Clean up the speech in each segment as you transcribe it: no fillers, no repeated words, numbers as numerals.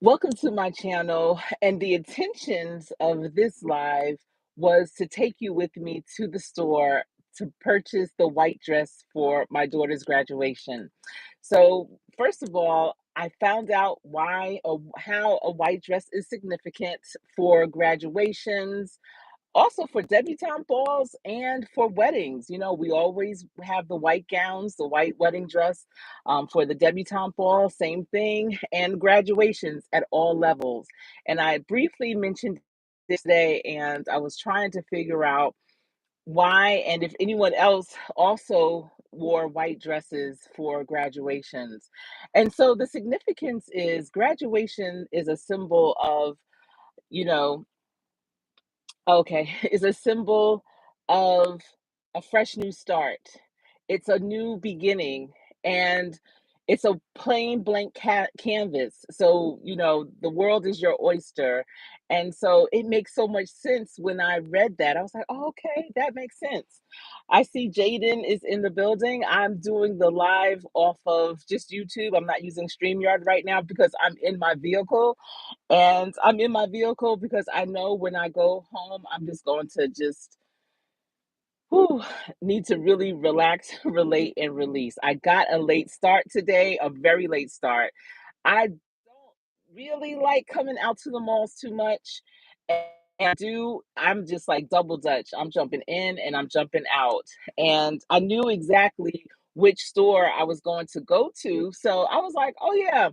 Welcome to my channel. And the intentions of this live was to take you with me to the store to purchase the white dress for my daughter's graduation. So, first of all, I found out why or how a white dress is significant for graduations, also for debutante balls and for weddings. We always have the white gowns, the white wedding dress, for the debutante ball, same thing, and graduations at all levels. And I briefly mentioned this day, and I was trying to figure out why and if anyone else also wore white dresses for graduations. And so the significance is graduation is a symbol of, you know, okay, is a symbol of a fresh new start. It's a new beginning, and it's a plain blank canvas. So, the world is your oyster. And so it makes so much sense when I read that. I was like, oh, okay, that makes sense. I see Jaden is in the building. I'm doing the live off of just YouTube. I'm not using StreamYard right now because I'm in my vehicle, and I'm in my vehicle because I know when I go home, I'm just going to just whew, need to really relax, relate, and release. I got a late start today, a very late start. I don't really like coming out to the malls too much. And I'm just like double dutch. I'm jumping in and I'm jumping out. And I knew exactly which store I was going to go to. So I was like, oh, yeah,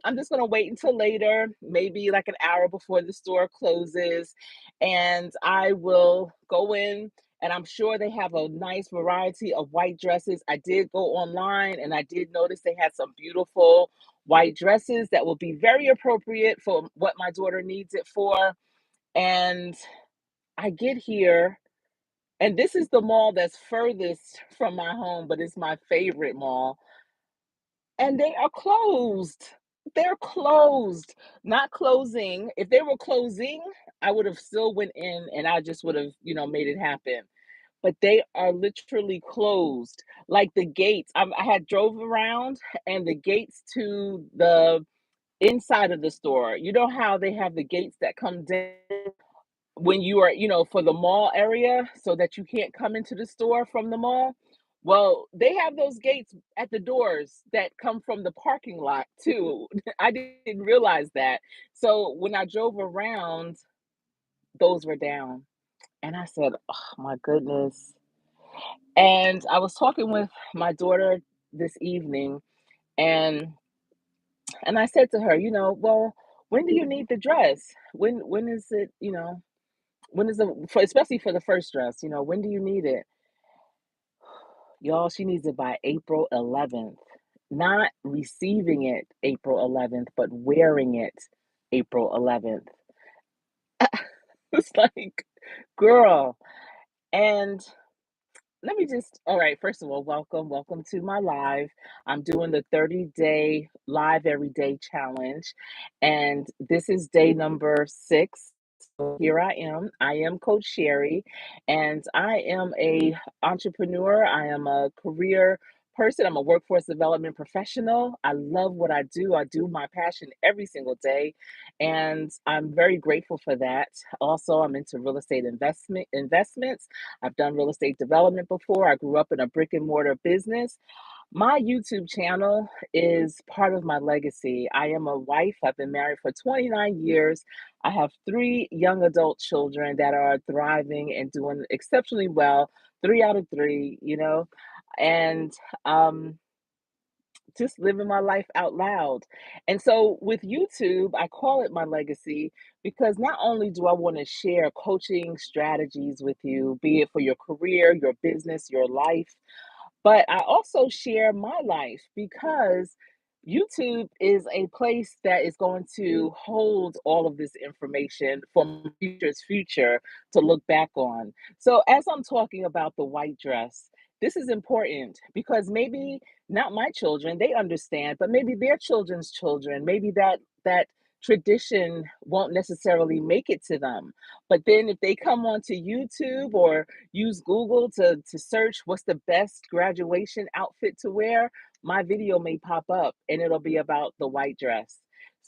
I'm just going to wait until later, maybe like an hour before the store closes. And I will go in, and I'm sure they have a nice variety of white dresses. I did go online and I did notice they had some beautiful white dresses that will be very appropriate for what my daughter needs it for. And I get here, and this is the mall that's furthest from my home, but it's my favorite mall, and they are closed. They're closed, not closing. If they were closing, I would have still went in and I just would have, made it happen. But they are literally closed. Like the gates, I had drove around, and the gates to the inside of the store. You know how they have the gates that come down when you are, for the mall area so that you can't come into the store from the mall? Well, they have those gates at the doors that come from the parking lot too. I didn't realize that. So when I drove around, those were down. And I said, oh my goodness. And I was talking with my daughter this evening, and I said to her, well, when do you need the dress? When is it, when is the for especially for the first dress, when do you need it? Y'all, she needs it by April 11th. Not receiving it April 11th, but wearing it April 11th. It's like, girl. And let me just, all right, first of all, welcome to my live. I'm doing the 30-day live every day challenge, and this is day number 6. So here I am. I am Coach Sherri, and I am a entrepreneur. I am a career person. I'm a workforce development professional. I love what I do. I do my passion every single day, and I'm very grateful for that. Also, I'm into real estate investments. I've done real estate development before. I grew up in a brick and mortar business. My YouTube channel is part of my legacy. I am a wife. I've been married for 29 years. I have 3 young adult children that are thriving and doing exceptionally well, 3 out of 3, and um, just living my life out loud. And so with YouTube, I call it my legacy because not only do I want to share coaching strategies with you, be it for your career, your business, your life, but I also share my life because YouTube is a place that is going to hold all of this information for future's future to look back on. So, as I'm talking about the white dress, this is important because maybe not my children, they understand, but maybe their children's children, maybe that tradition won't necessarily make it to them. But then if they come onto YouTube or use Google to search what's the best graduation outfit to wear, my video may pop up and it'll be about the white dress.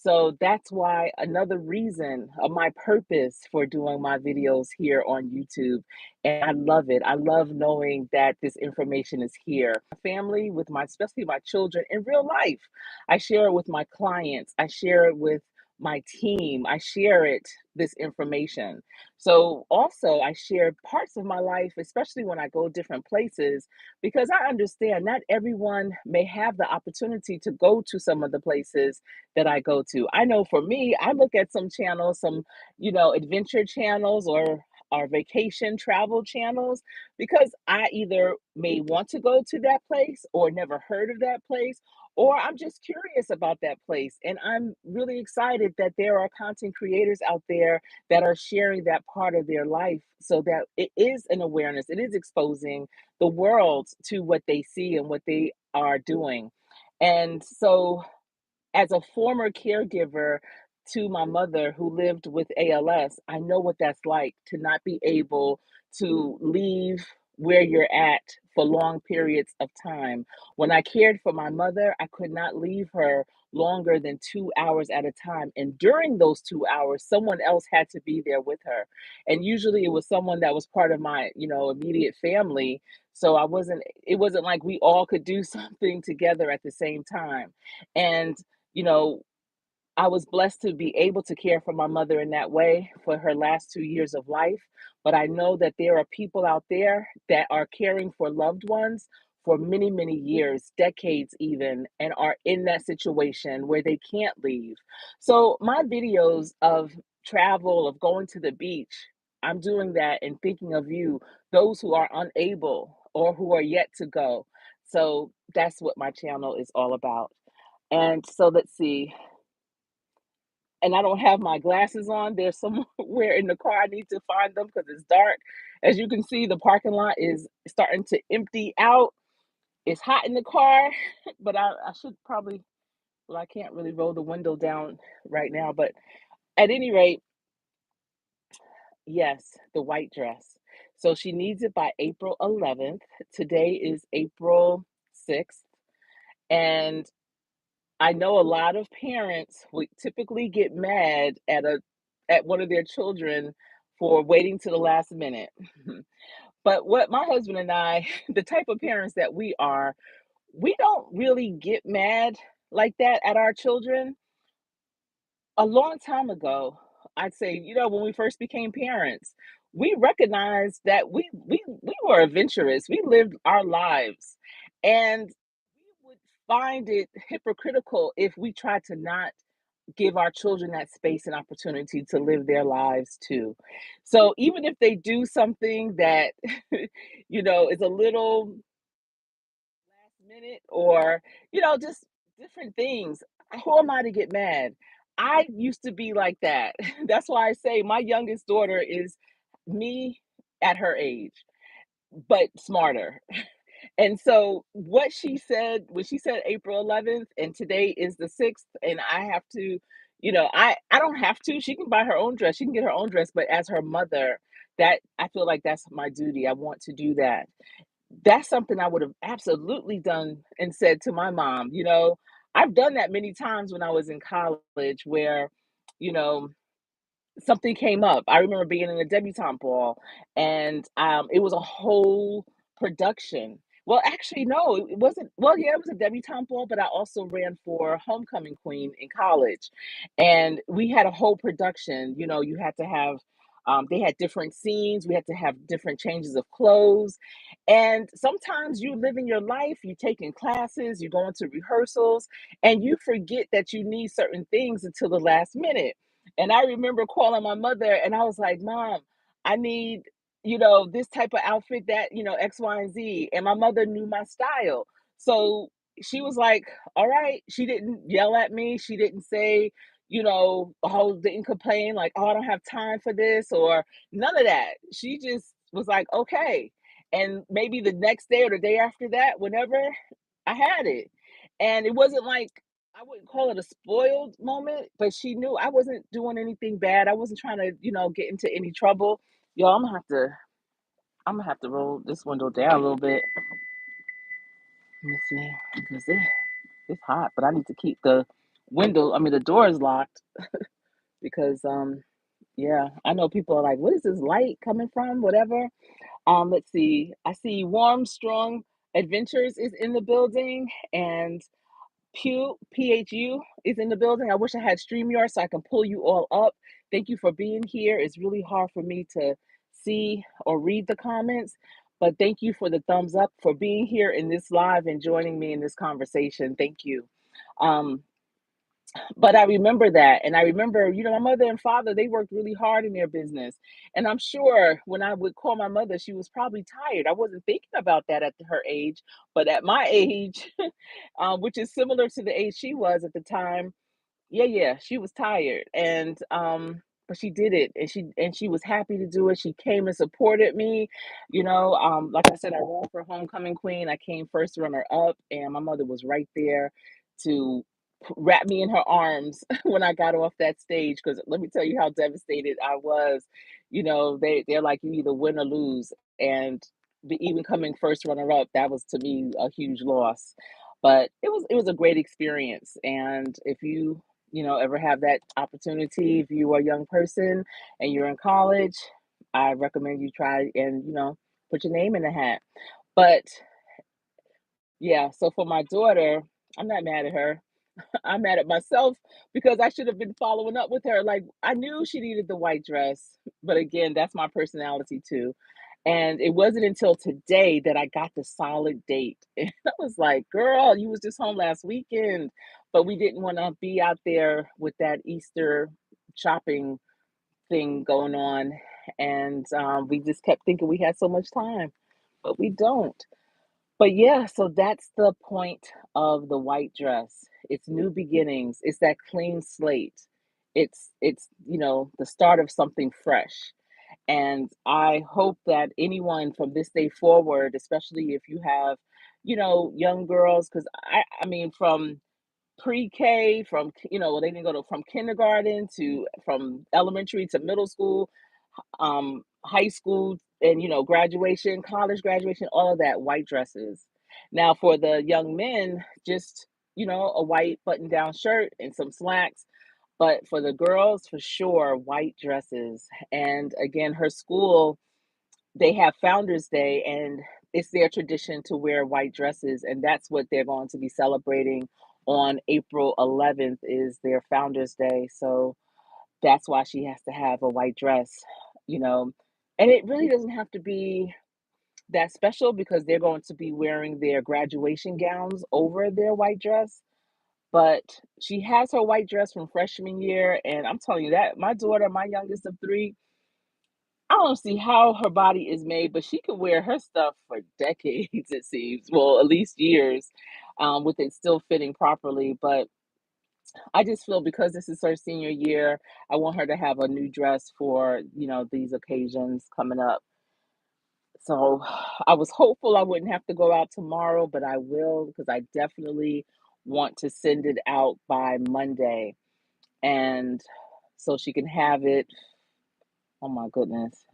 So that's why another reason of my purpose for doing my videos here on YouTube. And I love it. I love knowing that this information is here. My family, with my, especially my children in real life. I share it with my clients. I share it with my team. I share it, this information. So also I share parts of my life, especially when I go different places, because I understand not everyone may have the opportunity to go to some of the places that I go to. I know for me, I look at some channels, some, adventure channels or vacation travel channels, because I either may want to go to that place or never heard of that place, or I'm just curious about that place. And I'm really excited that there are content creators out there that are sharing that part of their life so that it is an awareness. It is exposing the world to what they see and what they are doing. And so as a former caregiver to my mother who lived with ALS, I know what that's like to not be able to leave where you're at for long periods of time. When I cared for my mother, I could not leave her longer than 2 hours at a time. And during those 2 hours, someone else had to be there with her. And usually it was someone that was part of my, immediate family. So it wasn't like we all could do something together at the same time. And you know, I was blessed to be able to care for my mother in that way for her last 2 years of life, but I know that there are people out there that are caring for loved ones for many, many years, decades even, and are in that situation where they can't leave. So my videos of travel, of going to the beach, I'm doing that and thinking of you, those who are unable or who are yet to go. So that's what my channel is all about. And so let's see. And I don't have my glasses on. They're somewhere in the car. I need to find them because it's dark. As you can see, the parking lot is starting to empty out. It's hot in the car, but I should probably, well, I can't really roll the window down right now. But at any rate, yes, the white dress. So she needs it by April 11th. Today is April 6th. And I know a lot of parents would typically get mad at one of their children for waiting to the last minute. But what my husband and I, the type of parents that we are, we don't really get mad like that at our children. A long time ago, I'd say, when we first became parents, we recognized that we were adventurous. We lived our lives. And we would find it hypocritical if we tried to not give our children that space and opportunity to live their lives too. So even if they do something that, is a little last minute or, just different things, who am I to get mad? I used to be like that. That's why I say my youngest daughter is me at her age, but smarter. And so what she said when she said April 11th and today is the 6th and I have to, I don't have to. She can buy her own dress. She can get her own dress, but as her mother, that I feel like that's my duty. I want to do that. That's something I would have absolutely done and said to my mom, I've done that many times when I was in college where, you know, something came up. I remember being in a debutante ball, and it was a whole production. Well, actually, no, it wasn't. Well, yeah, it was a debutante ball, but I also ran for homecoming queen in college, and we had a whole production. You had to have. They had different scenes. We had to have different changes of clothes, and sometimes you live in your life. You taking classes, you going to rehearsals, and you forget that you need certain things until the last minute. And I remember calling my mother and I was like, Mom, I need, this type of outfit that, X, Y, and Z. And my mother knew my style. So she was like, all right. She didn't yell at me. She didn't say, oh, didn't complain like, oh, I don't have time for this or none of that. She just was like, okay. And maybe the next day or the day after that, whenever I had it. And it wasn't like I wouldn't call it a spoiled moment, but she knew I wasn't doing anything bad. I wasn't trying to, get into any trouble. Yo, I'm gonna have to roll this window down a little bit. Let me see, because it's hot, but I need to keep the the door is locked because yeah, I know people are like, what is this light coming from? Whatever. Let's see. I see Warm Strong Adventures is in the building, and PHU is in the building. I wish I had StreamYard so I can pull you all up. Thank you for being here. It's really hard for me to see or read the comments, but thank you for the thumbs up for being here in this live and joining me in this conversation. Thank you. Um, but I remember that. And I remember, my mother and father, they worked really hard in their business. And I'm sure when I would call my mother, she was probably tired. I wasn't thinking about that at her age, but at my age, which is similar to the age she was at the time, yeah, yeah, she was tired, and but she did it, and she was happy to do it. She came and supported me, like I said, I ran for homecoming queen. I came first runner up, and my mother was right there to wrap me in her arms when I got off that stage. Because let me tell you how devastated I was. They're like, you either win or lose, and even coming first runner up, that was to me a huge loss. But it was a great experience, and if you ever have that opportunity, if you are a young person and you're in college, I recommend you try and, put your name in the hat. But yeah, so for my daughter, I'm not mad at her. I'm mad at myself because I should have been following up with her. Like, I knew she needed the white dress, but again, that's my personality too. And it wasn't until today that I got the solid date. And I was like, girl, you was just home last weekend, but we didn't want to be out there with that Easter shopping thing going on. And we just kept thinking we had so much time, but we don't. But yeah, so that's the point of the white dress. It's new beginnings. It's that clean slate. It's the start of something fresh. And I hope that anyone from this day forward, especially if you have, young girls, because I mean, from pre-K, well, they didn't go to from kindergarten to from elementary to middle school, high school, and graduation, college graduation, all of that, white dresses. Now for the young men, just a white button-down shirt and some slacks. But for the girls, for sure, white dresses. And again, her school, they have Founders Day, and it's their tradition to wear white dresses, and that's what they're going to be celebrating on April 11th is their Founders Day. So that's why she has to have a white dress, you know. And it really doesn't have to be that special because they're going to be wearing their graduation gowns over their white dress. But she has her white dress from freshman year, and I'm telling you that my daughter, my youngest of three, I don't see how her body is made, but she could wear her stuff for decades, it seems. Well, at least years, with it still fitting properly. But I just feel because this is her senior year, I want her to have a new dress for, these occasions coming up. So I was hopeful I wouldn't have to go out tomorrow, but I will because I definitely want to send it out by Monday. And so she can have it, oh my goodness,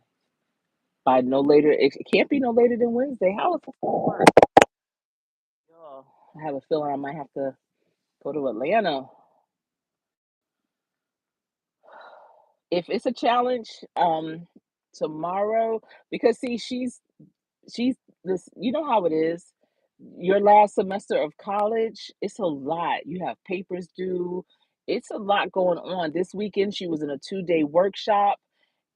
by no later, it can't be no later than Wednesday. How is this gonna work? Oh, I have a feeling I might have to go to Atlanta. If it's a challenge, tomorrow, because see, she's this, you know how it is. Your last semester of college, it's a lot. You have papers due. It's a lot going on. This weekend, she was in a 2-day workshop,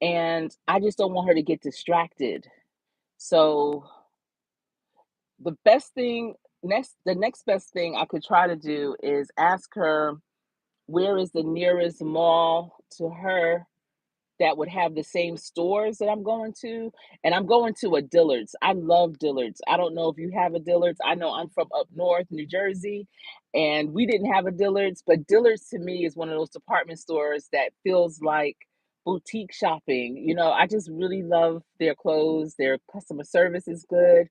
and I just don't want her to get distracted. So the best thing the next best thing I could try to do is ask her where is the nearest mall to her that would have the same stores that I'm going to. And I'm going to a Dillard's. I love Dillard's. I don't know if you have a Dillard's. I know I'm from up north, New Jersey, and we didn't have a Dillard's, but Dillard's to me is one of those department stores that feels like boutique shopping. I just really love their clothes. Their customer service is good.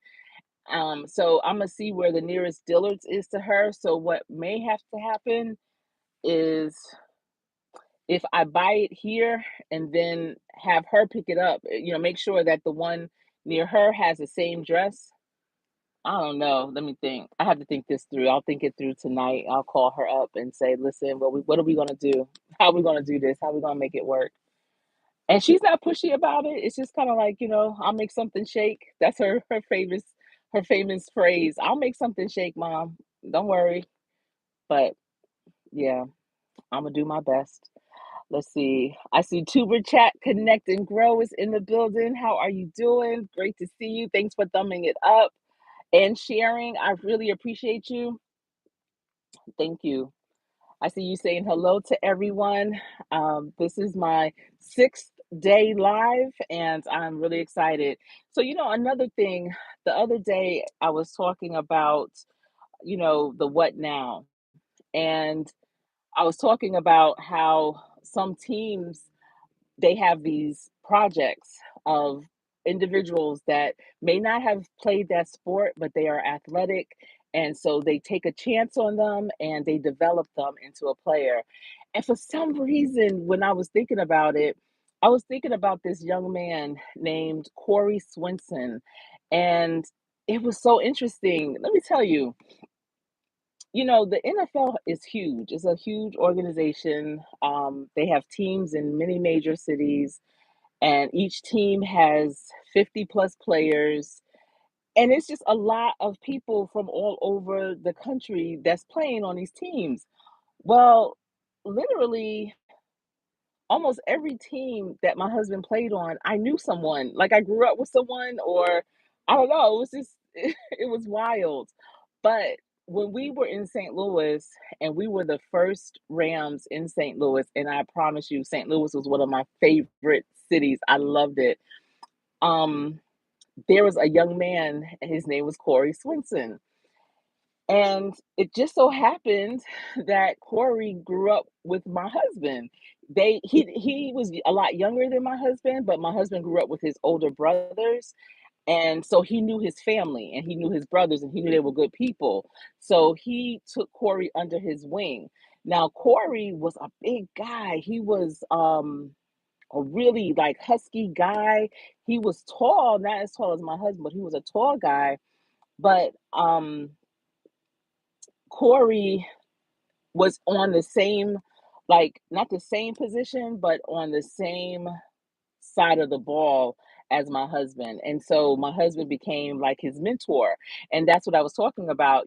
So I'm gonna see where the nearest Dillard's is to her. So what may have to happen is if I buy it here and then have her pick it up, make sure that the one near her has the same dress. I don't know. Let me think. I have to think this through. I'll think it through tonight. I'll call her up and say, "Listen, what are we gonna do? How are we gonna do this? How are we gonna make it work?" And she's not pushy about it. It's just kind of like, I'll make something shake. That's her famous phrase. I'll make something shake, mom. Don't worry. But yeah, I'm gonna do my best. Let's see. I see Tuber Chat Connect and Grow is in the building. How are you doing? Great to see you. Thanks for thumbing it up and sharing. I really appreciate you. Thank you. I see you saying hello to everyone. This is my sixth day live, and I'm really excited. So, another thing, the other day I was talking about, the what now. And I was talking about how some teams they have these projects of individuals that may not have played that sport, but they are athletic. And so they take a chance on them and they develop them into a player. And for some reason, when I was thinking about it, I was thinking about this young man named Corey Swinson. And it was so interesting. Let me tell you, the NFL is huge. It's a huge organization. They have teams in many major cities and each team has 50 plus players. And it's just a lot of people from all over the country that's playing on these teams. Well, literally, almost every team that my husband played on, I knew someone. Like I grew up with someone, or I don't know. It was just, it was wild. But when we were in St. Louis, and we were the first Rams in St. Louis, and I promise you, St. Louis was one of my favorite cities. I loved it. Um, there was a young man, and his name was Corey Swinson. And it just so happened that Corey grew up with my husband. He was a lot younger than my husband, but my husband grew up with his older brothers. And so he knew his family and he knew his brothers and he knew they were good people. So he took Corey under his wing. Now Corey was a big guy. He was a really like husky guy. He was tall, not as tall as my husband, but he was a tall guy. But Corey was on the same, like not the same position, but on the same side of the ball as my husband. And so my husband became like his mentor. And that's what I was talking about,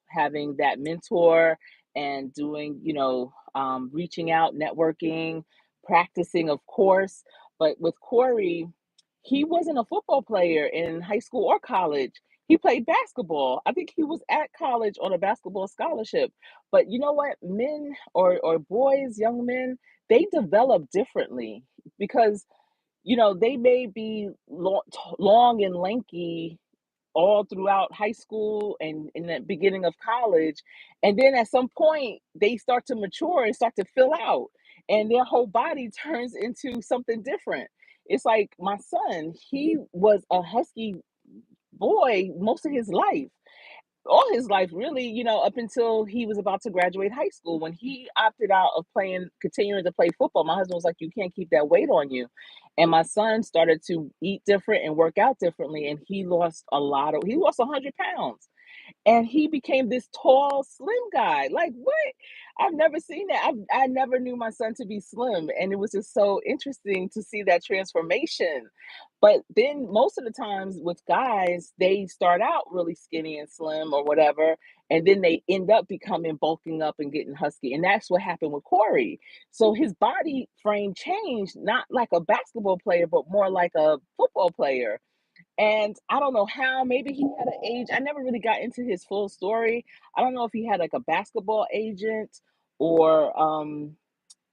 having that mentor and doing, reaching out, networking, practicing, of course. But with Corey, he wasn't a football player in high school or college. He played basketball. I think he was at college on a basketball scholarship. But you know what? Men or boys, young men, they develop differently because they may be long and lanky all throughout high school and in the beginning of college. And then at some point, they start to mature and start to fill out, and their whole body turns into something different. It's like my son, he was a husky boy most of his life, all his life really, up until he was about to graduate high school. When he opted out of continuing to play football, my husband was like, "You can't keep that weight on you." And my son started to eat different and work out differently, and he lost 100 pounds and he became this tall, slim guy. Like, what? I've never seen that. I never knew my son to be slim, and it was just so interesting to see that transformation. But then, most of the times with guys, they start out really skinny and slim or whatever, and then they end up becoming bulking up and getting husky. And that's what happened with Corey. So his body frame changed, not like a basketball player, but more like a football player. And I don't know how, maybe he had an age. I never really got into his full story. I don't know if he had like a basketball agent or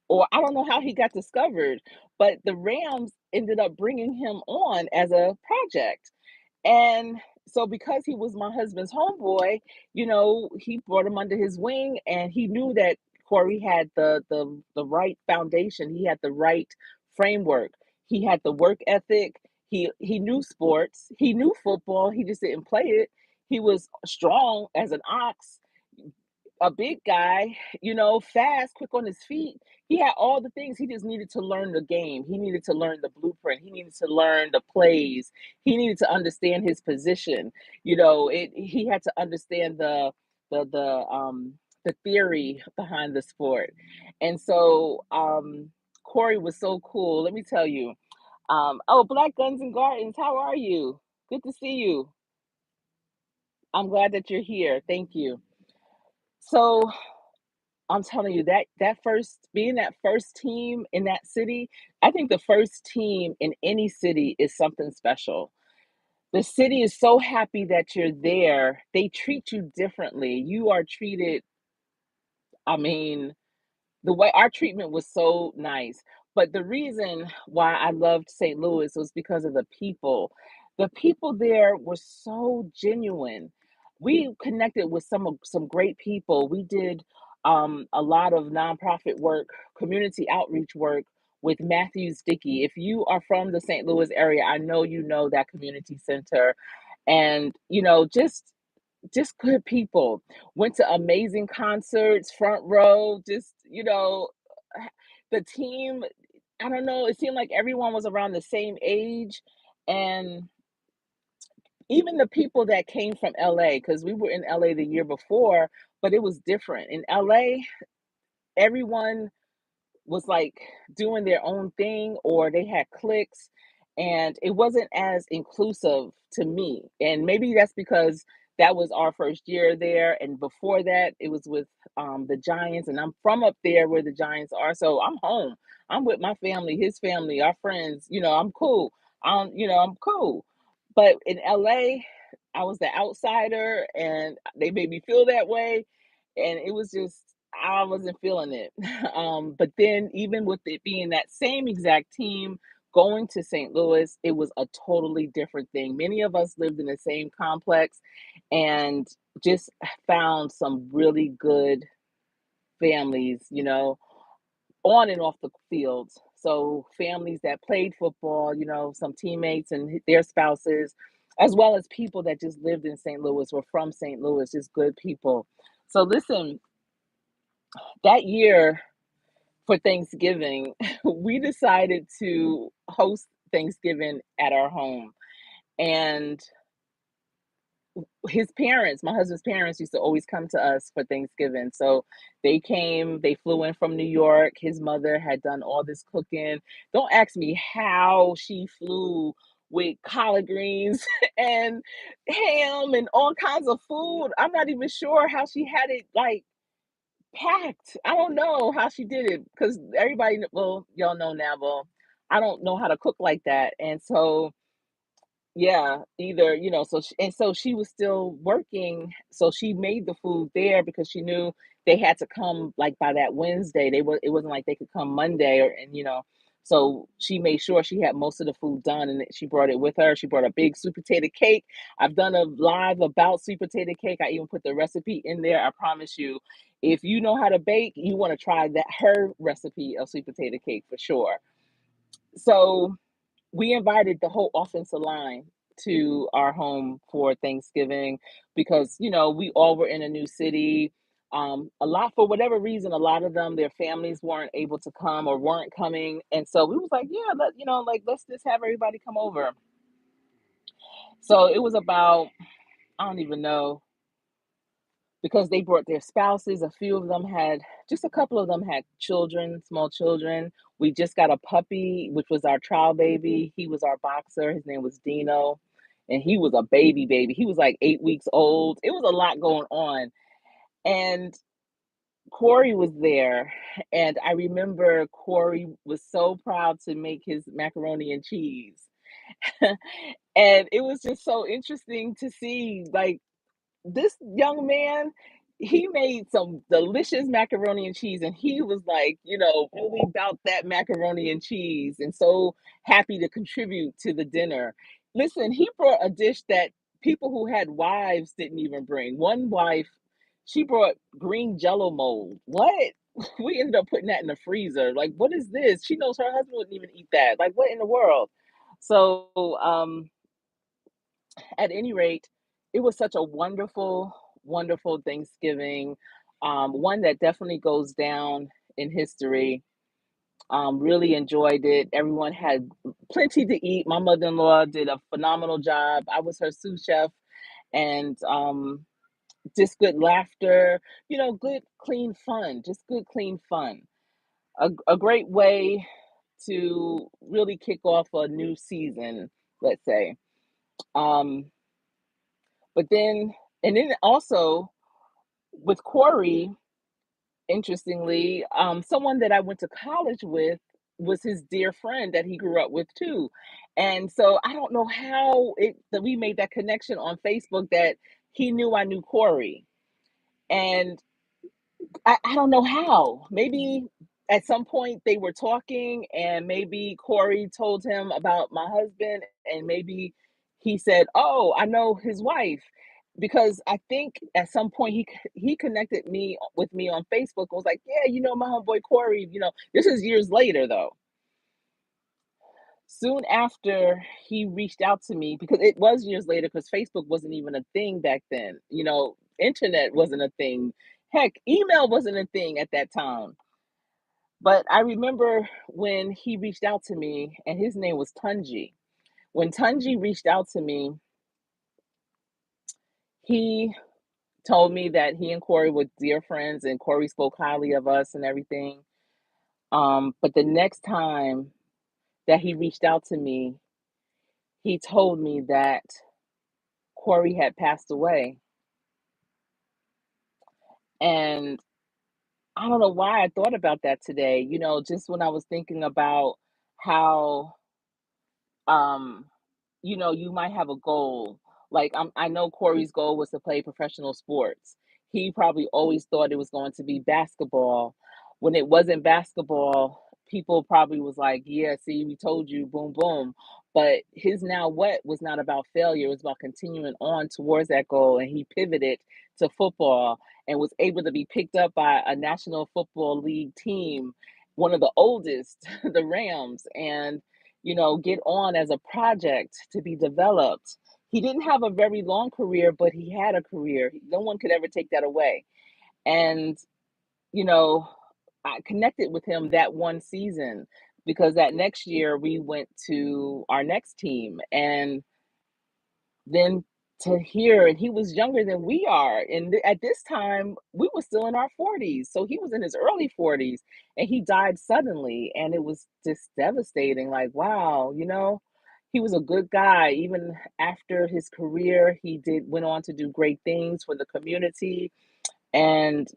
or I don't know how he got discovered, but the Rams ended up bringing him on as a project. And so because he was my husband's homeboy, he brought him under his wing and he knew that Corey had the right foundation. He had the right framework. He had the work ethic. He knew sports. He knew football. He just didn't play it. He was strong as an ox. a big guy, fast, quick on his feet. He had all the things. He just needed to learn the game. He needed to learn the blueprint. He needed to learn the plays. He needed to understand his position. He had to understand the the um the theory behind the sport. And so Corey was so cool. Let me tell you. Oh, Black Guns and Gardens, how are you? Good to see you. I'm glad that you're here. Thank you. So I'm telling you that first being that first team in that city, I think the first team in any city is something special. The city is so happy that you're there. They treat you differently. You are treated, I mean, the way our treatment was so nice. But the reason why I loved St. Louis was because of the people. The people there were so genuine. We connected with some great people. We did a lot of nonprofit work, community outreach work with Matthews Dickey. If you are from the St. Louis area, I know you know that community center. And just good people. Went to amazing concerts, front row, the team, I don't know, it seemed like everyone was around the same age, and even the people that came from LA, because we were in LA the year before, but it was different. In LA, everyone was like doing their own thing or they had cliques, and it wasn't as inclusive to me. And maybe that's because that was our first year there, and before that it was with the Giants, and I'm from up there where the Giants are, so I'm home. I'm with my family, his family, our friends. I'm cool. I'm cool. But in LA, I was the outsider and they made me feel that way, and it was just, I wasn't feeling it. But then, even with it being that same exact team going to St. Louis, it was a totally different thing. Many of us lived in the same complex and just found some really good families, on and off the fields. So, families that played football, some teammates and their spouses, as well as people that just lived in St. Louis, were from St. Louis, just good people. So, listen, that year, for Thanksgiving, we decided to host Thanksgiving at our home. And his parents, my husband's parents, used to always come to us for Thanksgiving. So they came, they flew in from New York. His mother had done all this cooking. Don't ask me how she flew with collard greens and ham and all kinds of food. I'm not even sure how she had it like packed. I don't know how she did it because everybody, well, y'all know now, well, I don't know how to cook like that. And so, yeah, either, so she was still working. So she made the food there because she knew they had to come like by that Wednesday. It wasn't like they could come Monday so she made sure she had most of the food done and that she brought it with her. She brought a big sweet potato cake. I've done a live about sweet potato cake. I even put the recipe in there. I promise you, if you know how to bake, you want to try that her recipe of sweet potato cake for sure. So we invited the whole offensive line to our home for Thanksgiving because, we all were in a new city. A lot, for whatever reason, a lot of them, their families weren't able to come or weren't coming. And so we was like, yeah, let's just have everybody come over. So it was about, I don't even know, because they brought their spouses. A few of them had, just a couple of them had children, small children. We just got a puppy, which was our trial baby. He was our boxer. His name was Dino. And he was a baby baby. He was like 8 weeks old. It was a lot going on. And Corey was there. And I remember Corey was so proud to make his macaroni and cheese. And it was just so interesting to see, like, this young man, he made some delicious macaroni and cheese, and he was like, really about that macaroni and cheese and so happy to contribute to the dinner. Listen, he brought a dish that people who had wives didn't even bring. One wife, she brought green jello mold. What? We ended up putting that in the freezer. Like, what is this? She knows her husband wouldn't even eat that. Like, what in the world? So, at any rate, it was such a wonderful, wonderful Thanksgiving. One that definitely goes down in history. Really enjoyed it. Everyone had plenty to eat. My mother-in-law did a phenomenal job. I was her sous chef, and just good laughter, good, clean fun, just good, clean fun. A great way to really kick off a new season, let's say. Um, but then, and then also with Corey, interestingly, someone that I went to college with was his dear friend that he grew up with too. And so I don't know how it that we made that connection on Facebook that he knew I knew Corey. And I don't know how. Maybe at some point they were talking, and maybe Corey told him about my husband, and maybe he said, "Oh, I know his wife." Because I think at some point he connected me with me on Facebook and was like, "Yeah, my homeboy Corey." This is years later though. Soon after he reached out to me, because it was years later, because Facebook wasn't even a thing back then. Internet wasn't a thing. Heck, email wasn't a thing at that time. But I remember when he reached out to me, and his name was Tunji. When Tunji reached out to me, he told me that he and Corey were dear friends, and Corey spoke highly of us and everything. But the next time that he reached out to me, he told me that Corey had passed away. And I don't know why I thought about that today, just when I was thinking about how um you might have a goal. Like I know Corey's goal was to play professional sports. He probably always thought it was going to be basketball. When it wasn't basketball, people probably was like, "Yeah, see, we told you, boom, boom." But his now what was not about failure, it was about continuing on towards that goal. And he pivoted to football and was able to be picked up by a National Football League team, one of the oldest, the Rams, and get on as a project to be developed. He didn't have a very long career, but he had a career. No one could ever take that away. And, you know, I connected with him that one season because that next year we went to our next team. And then to hear, and he was younger than we are, and at this time we were still in our 40s, so he was in his early 40s, and he died suddenly, and it was just devastating. Like, wow, he was a good guy. Even after his career, he did went on to do great things for the community. And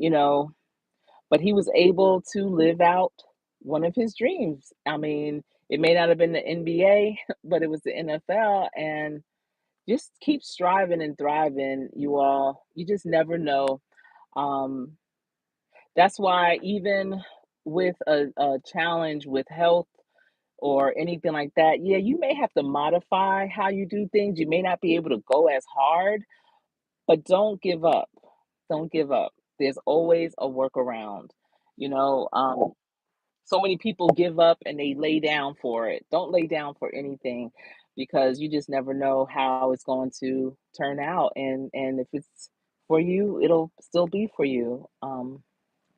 but he was able to live out one of his dreams. I mean, it may not have been the NBA, but it was the NFL. And just keep striving and thriving, you all. You just never know. Um, that's why even with a challenge with health or anything like that, yeah, you may have to modify how you do things. You may not be able to go as hard, but don't give up. Don't give up. There's always a workaround. You know, um, so many people give up and they lay down for it. Don't lay down for anything because you just never know how it's going to turn out. And if it's for you, it'll still be for you.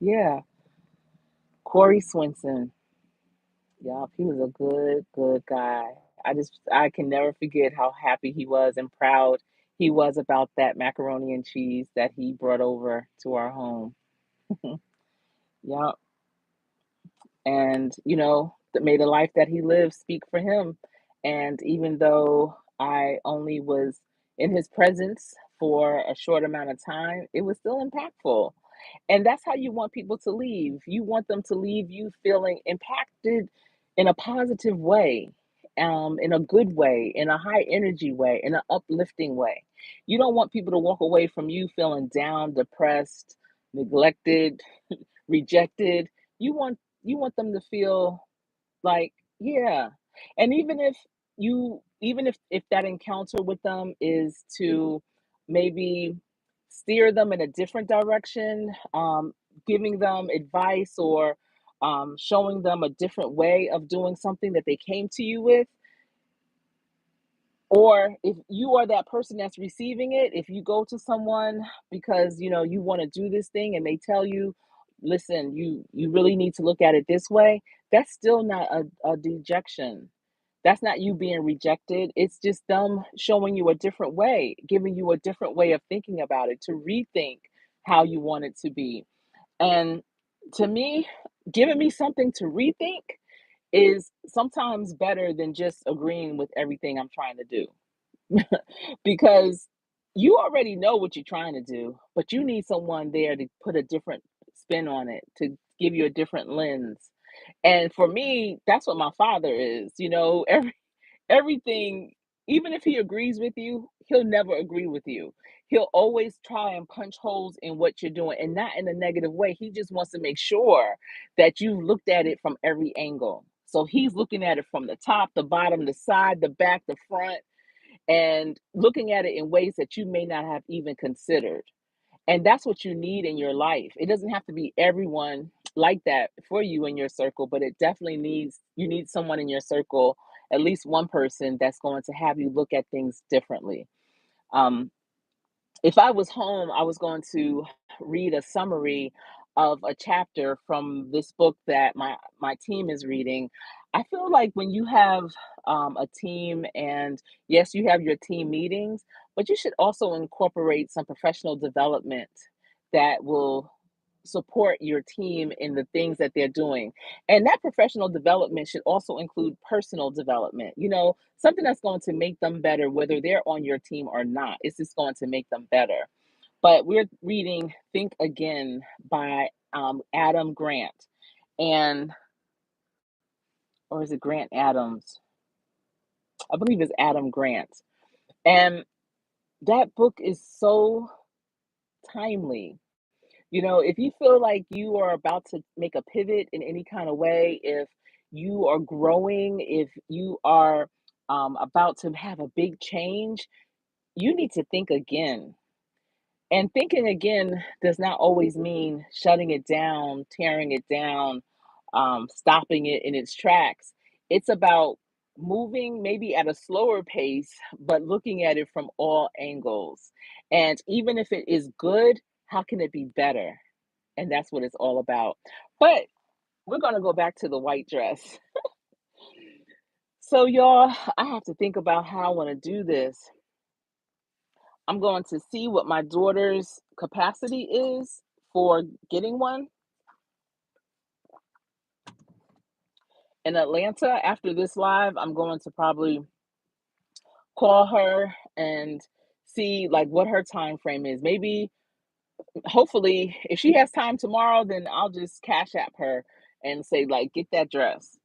Yeah, Corey Swinson. Yeah, he was a good, good guy. I can never forget how happy he was and proud he was about that macaroni and cheese that he brought over to our home. Yeah, and that made the life that he lived speak for him. And even though I only was in his presence for a short amount of time, it was still impactful. And that's how you want people to leave. You want them to leave you feeling impacted in a positive way, in a good way, in a high energy way, in an uplifting way. You don't want people to walk away from you feeling down, depressed, neglected, rejected. You want them to feel like, yeah. And even if that encounter with them is to maybe steer them in a different direction, giving them advice or showing them a different way of doing something that they came to you with, Or if you are that person that's receiving it, if you go to someone because you want to do this thing and they tell you, listen, you really need to look at it this way, that's still not a dejection. That's not you being rejected. It's just them showing you a different way, giving you a different way of thinking about it, to rethink how you want it to be. And to me, giving me something to rethink is sometimes better than just agreeing with everything I'm trying to do. Because you already know what you're trying to do, but you need someone there to put a different spin on it, to give you a different lens. And for me, that's what my father is. Everything, even if he agrees with you, he'll never agree with you. He'll always try and punch holes in what you're doing, and not in a negative way. He just wants to make sure that you've looked at it from every angle. So he's looking at it from the top, the bottom, the side, the back, the front, and looking at it in ways that you may not have even considered. And that's what you need in your life. It doesn't have to be everyone like that for you in your circle, but it definitely you need someone in your circle, at least one person that's going to have you look at things differently. Um, if I was home, I was going to read a summary of a chapter from this book that my team is reading. I feel like when you have a team, and yes, you have your team meetings, but you should also incorporate some professional development that will support your team in the things that they're doing. And that professional development should also include personal development, something that's going to make them better, whether they're on your team or not. It's just going to make them better. But we're reading Think Again by Adam Grant. And, or is it Grant Adams? I believe it's Adam Grant. And that book is so timely. If you feel like you are about to make a pivot in any kind of way, if you are growing, if you are about to have a big change, you need to think again. And thinking again does not always mean shutting it down, tearing it down, stopping it in its tracks. It's about moving maybe at a slower pace, but looking at it from all angles. And even if it is good, how can it be better? And that's what it's all about. But we're going to go back to the white dress. So, y'all, I have to think about how I want to do this. I'm going to see what my daughter's capacity is for getting one in Atlanta. After this live, I'm going to probably call her and see like what her time frame is. Maybe hopefully if she has time tomorrow, then I'll just cash app her and say like, get that dress.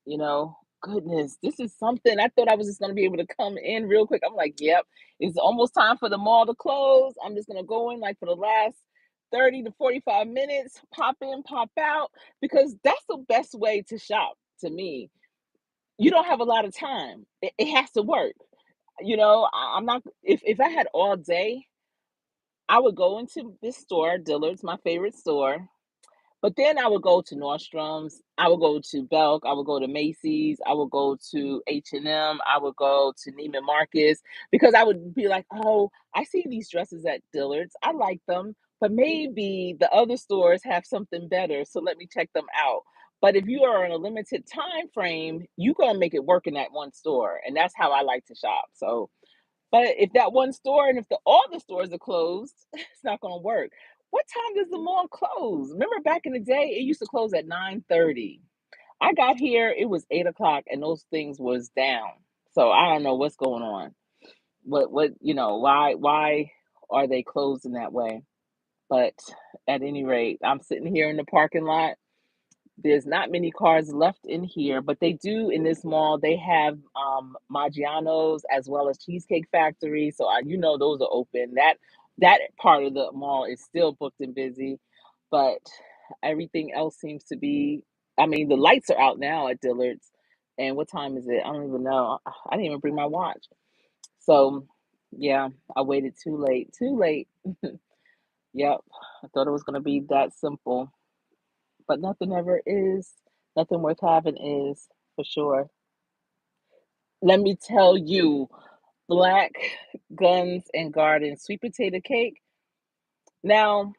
Goodness, this is something. I thought I was just going to be able to come in real quick. I'm like, yep, it's almost time for the mall to close. I'm just going to go in like for the last 30 to 45 minutes, pop in, pop out, because that's the best way to shop to me. You don't have a lot of time. It has to work. I'm not, if I had all day, I would go into this store, Dillard's, my favorite store. But then I would go to Nordstrom's, I would go to Belk, I would go to Macy's, I would go to H&M, I would go to Neiman Marcus, because I would be like, "Oh, I see these dresses at Dillard's. I like them, but maybe the other stores have something better, so let me check them out." But if you are in a limited time frame, you gonna make it work in that one store, and that's how I like to shop. So but if that one store, and if all the stores are closed, it's not gonna work. What time does the mall close? Remember back in the day, it used to close at 9:30. I got here, it was 8 o'clock, and those things was down. So I don't know what's going on. Why are they closed in that way? But at any rate, I'm sitting here in the parking lot. There's not many cars left in here, but they do in this mall. They have Maggiano's as well as Cheesecake Factory. So those are open. That part of the mall is still booked and busy, but everything else seems to be. I mean, the lights are out now at Dillard's. And what time is it? I don't even know. I didn't even bring my watch. So, yeah, I waited too late. Too late. Yep. I thought it was going to be that simple, but nothing ever is. Nothing worth having is, for sure. Let me tell you, Black Guns and Garden sweet potato cake. Now,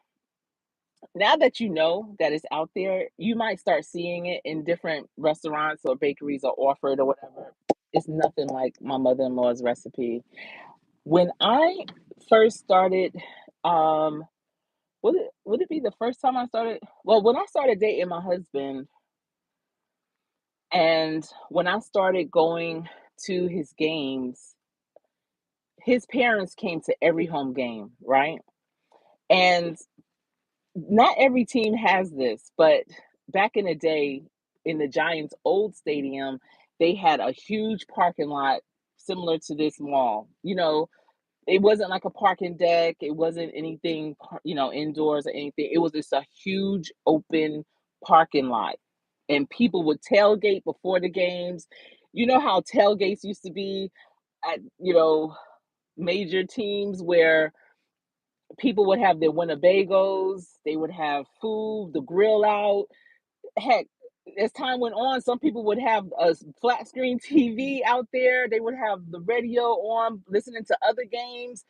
now that you know that it's out there, you might start seeing it in different restaurants or bakeries or offered or whatever. It's nothing like my mother-in-law's recipe. When I first started, um, would it be the first time I started? Well, when I started dating my husband, and when I started going to his games, his parents came to every home game, right? And not every team has this, but back in the day, in the Giants' old stadium, they had a huge parking lot similar to this mall. It wasn't like a parking deck. It wasn't anything, indoors or anything. It was just a huge open parking lot. And people would tailgate before the games. You know how tailgates used to be at, major teams where people would have their Winnebagos, they would have food, the grill out. Heck, as time went on, some people would have a flat screen TV out there. They would have the radio on, listening to other games.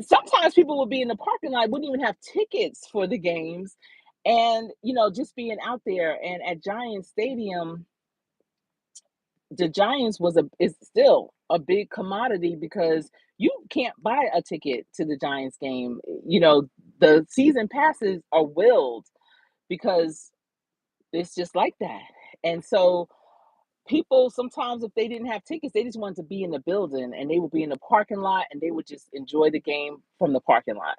Sometimes people would be in the parking lot, wouldn't even have tickets for the games. And, just being out there. And at Giant Stadium, the Giants is still a big commodity because you can't buy a ticket to the Giants game. The season passes are willed because it's just like that. And so people sometimes, if they didn't have tickets, they just wanted to be in the building and they would be in the parking lot and they would just enjoy the game from the parking lot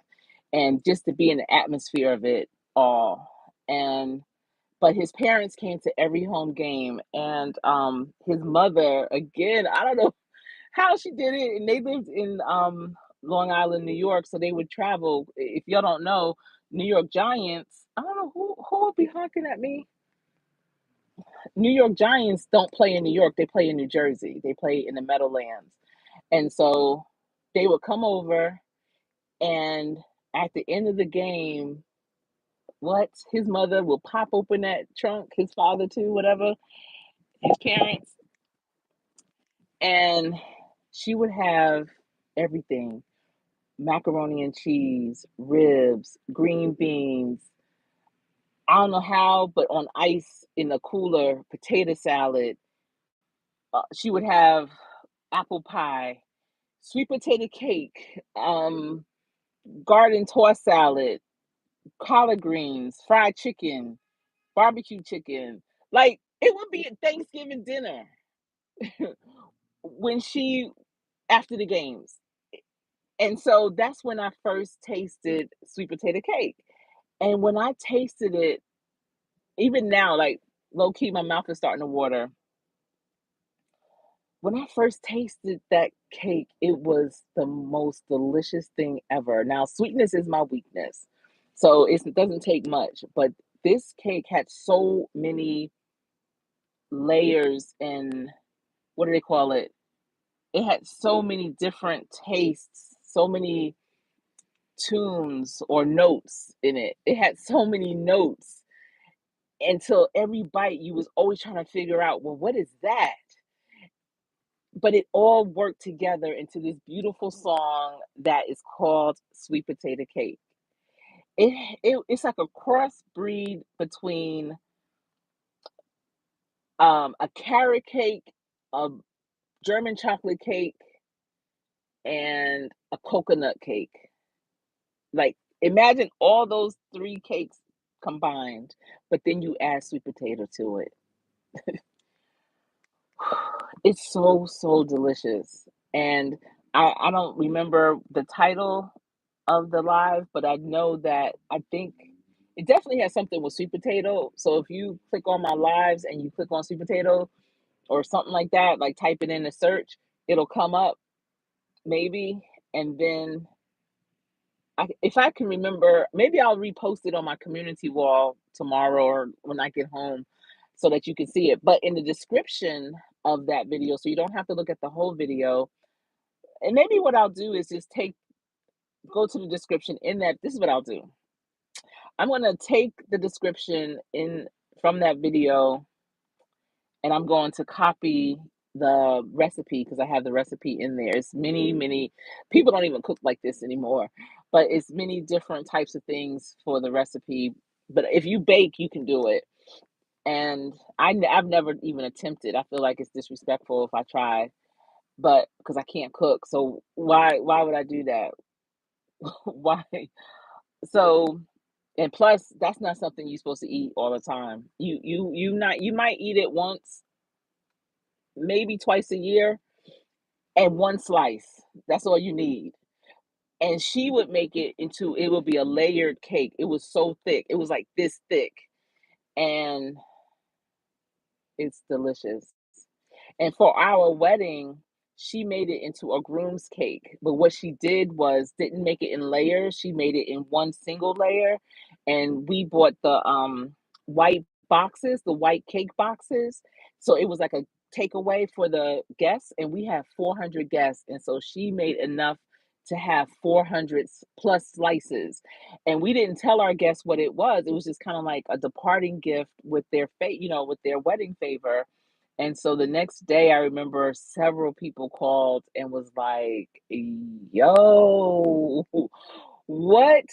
and just to be in the atmosphere of it all. And but his parents came to every home game, and his mother, again, I don't know how she did it, and they lived in Long Island, New York, so they would travel. If y'all don't know, New York Giants, I don't know who would be honking at me. New York Giants don't play in New York, they play in New Jersey. They play in the Meadowlands. And so they would come over, and at the end of the game, what his mother will pop open that trunk, his father too, whatever, his parents, and she would have everything: macaroni and cheese, ribs, green beans. I don't know how, but on ice in the cooler, potato salad. She would have apple pie, sweet potato cake, garden tossed salad, collard greens, fried chicken, barbecue chicken. Like it would be a Thanksgiving dinner when she after the games. And so that's when I first tasted sweet potato cake. And when I tasted it, even now, like low key, my mouth is starting to water. When I first tasted that cake, it was the most delicious thing ever. Now, sweetness is my weakness, so it doesn't take much. But this cake had so many layers and what do they call it? It had so many different tastes, so many tunes or notes in it. It had so many notes until every bite you was always trying to figure out, well, what is that? But it all worked together into this beautiful song that is called Sweet Potato Cake. It's like a crossbreed between a carrot cake, a German chocolate cake, and a coconut cake. Like imagine all those three cakes combined, but then you add sweet potato to it. It's so, so delicious. And I don't remember the title of the live, but I know that I think it definitely has something with sweet potato. So if you click on my lives and you click on sweet potato or something like that, like type it in a search, it'll come up maybe. And then if I can remember, maybe I'll repost it on my community wall tomorrow or when I get home so that you can see it. But in the description of that video, so you don't have to look at the whole video. And maybe what I'll do is just go to the description in that. This is what I'll do. I'm going to take the description in from that video and I'm going to copy the recipe because I have the recipe in there. It's many people don't even cook like this anymore, but it's many different types of things for the recipe. But if you bake, you can do it. And I've never even attempted. I feel like it's disrespectful if I try, but because I can't cook. So why would I do that? Why? So and plus that's not something you're supposed to eat all the time. You might eat it once, maybe twice a year, and one slice. That's all you need. And she would make it into it would be a layered cake. It was so thick. It was like this thick, and it's delicious. And for our wedding, she made it into a groom's cake. But what she did was didn't make it in layers. She made it in one single layer. And we bought the white boxes, the white cake boxes. So it was like a takeaway for the guests. And we had 400 guests. And so she made enough to have 400 plus slices. And we didn't tell our guests what it was. It was just kind of like a departing gift with their with their wedding favor. And so the next day, I remember several people called and was like, "Yo, what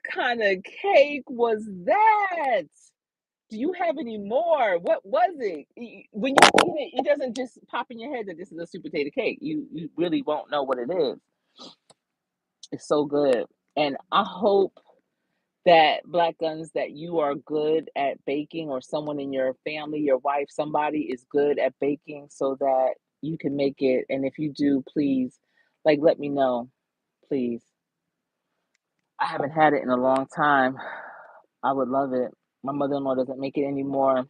kind of cake was that? Do you have any more? What was it?" When you eat it, it doesn't just pop in your head that this is a sweet potato cake. You really won't know what it is. It's so good. And I hope that Black Guns, that you are good at baking, or someone in your family, your wife, somebody is good at baking so that you can make it. And if you do, please, like, let me know, please. I haven't had it in a long time. I would love it. My mother-in-law doesn't make it anymore.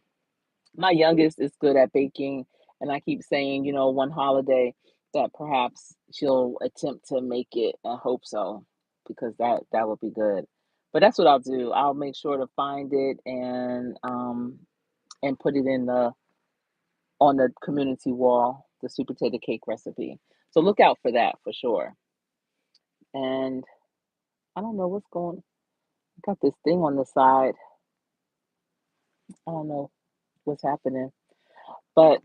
My youngest is good at baking, and I keep saying, one holiday that perhaps she'll attempt to make it. I hope so, because that would be good. But that's what I'll do. I'll make sure to find it and put it in the on the community wall, the sweet potato cake recipe. So look out for that for sure. And I don't know what's going. I got this thing on the side. I don't know what's happening. But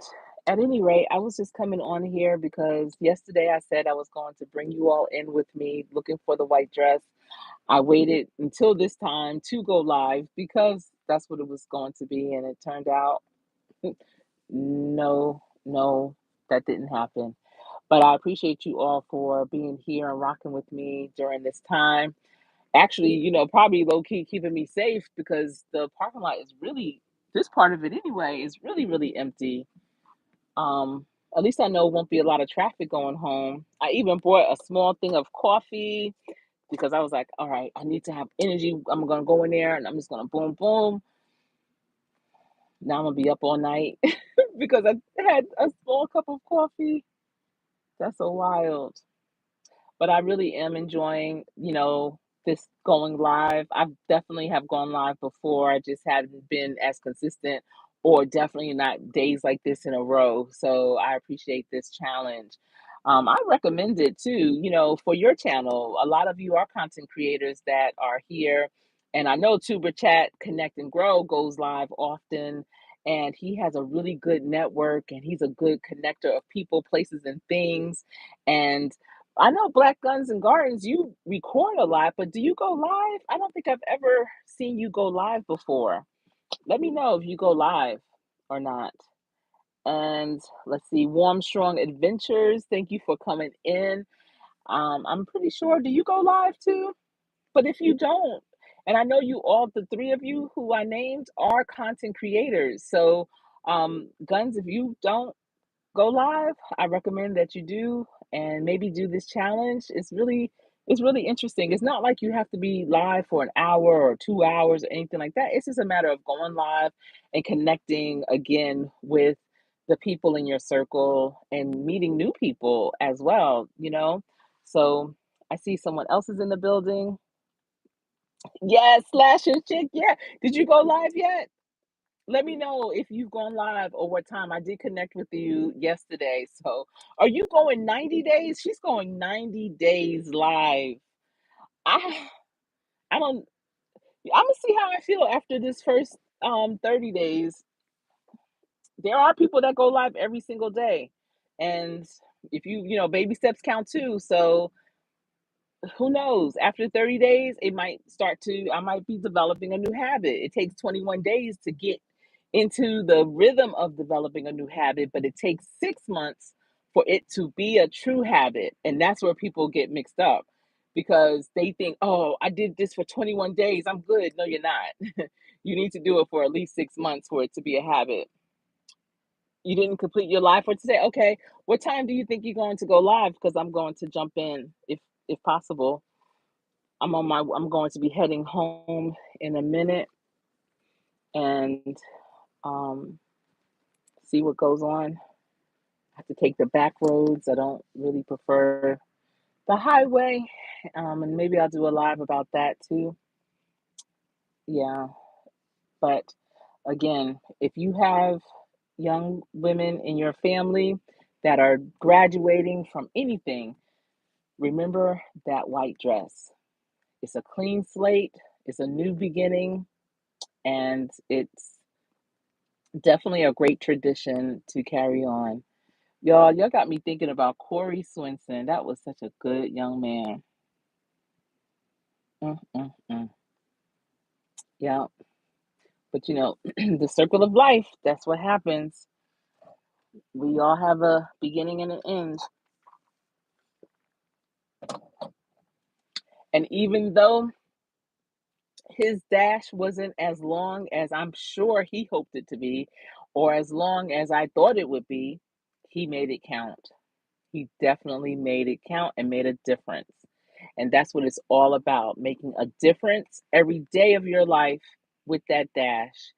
at any rate, I was just coming on here because yesterday I said I was going to bring you all in with me looking for the white dress. I waited until this time to go live because that's what it was going to be. And it turned out no, that didn't happen. But I appreciate you all for being here and rocking with me during this time. Actually, probably low key keeping me safe because the parking lot is really, this part of it anyway, is really, really empty. Um, at least I know won't be a lot of traffic going home. I even bought a small thing of coffee because I was like, all right, I need to have energy. I'm gonna go in there and I'm just gonna boom boom. Now I'm gonna be up all night because I had a small cup of coffee. That's so wild. But I really am enjoying, this going live. I definitely have gone live before. I just haven't been as consistent, or definitely not days like this in a row. So I appreciate this challenge. I recommend it too, for your channel. A lot of you are content creators that are here. And I know Tuber Chat Connect and Grow goes live often. And he has a really good network, and he's a good connector of people, places, and things. And I know Black Guns and Gardens, you record a lot, but do you go live? I don't think I've ever seen you go live before. Let me know if you go live or not. And let's see, Warm Strong Adventures, thank you for coming in. I'm pretty sure, do you go live too? But if you don't, and I know you all, the three of you who I named, are content creators. So, Guns, if you don't go live, I recommend that you do, and maybe do this challenge. It's really interesting. It's not like you have to be live for an hour or 2 hours or anything like that. It's just a matter of going live and connecting again with the people in your circle and meeting new people as well. So I see someone else is in the building. Yes, Slasher Chick. Yeah. Did you go live yet? Let me know if you've gone live or what time. I did connect with you yesterday. So, are you going 90 days? She's going 90 days live. I I don't I'm gonna see how I feel after this first 30 days. There are people that go live every single day. And if baby steps count too. So who knows? After 30 days, I might be developing a new habit. It takes 21 days to get into the rhythm of developing a new habit, but it takes 6 months for it to be a true habit. And that's where people get mixed up because they think, oh, I did this for 21 days. I'm good. No, you're not. You need to do it for at least 6 months for it to be a habit. You didn't complete your live for today. Okay. What time do you think you're going to go live? Because I'm going to jump in if possible. I'm going to be heading home in a minute and um, see what goes on. I have to take the back roads. I don't really prefer the highway. And maybe I'll do a live about that too. Yeah. But again, if you have young women in your family that are graduating from anything, remember that white dress. It's a clean slate, it's a new beginning, and it's definitely a great tradition to carry on. Y'all got me thinking about Corey Swinson. That was such a good young man. Mm, mm, mm. Yeah, but the circle of life, that's what happens. We all have a beginning and an end. And even though his dash wasn't as long as I'm sure he hoped it to be, or as long as I thought it would be, he made it count. He definitely made it count and made a difference. And that's what it's all about, making a difference every day of your life with that dash.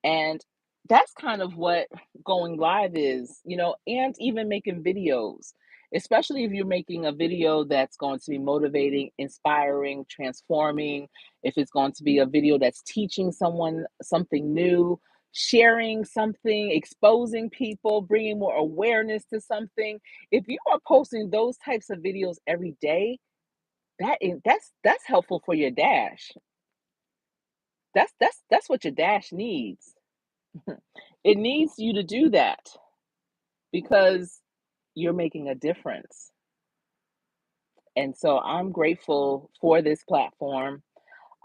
And that's kind of what going live is, and even making videos, especially if you're making a video that's going to be motivating, inspiring, transforming, if it's going to be a video that's teaching someone something new, sharing something, exposing people, bringing more awareness to something. If you are posting those types of videos every day, that's helpful for your dash. That's what your dash needs. It needs you to do that because you're making a difference. And so I'm grateful for this platform.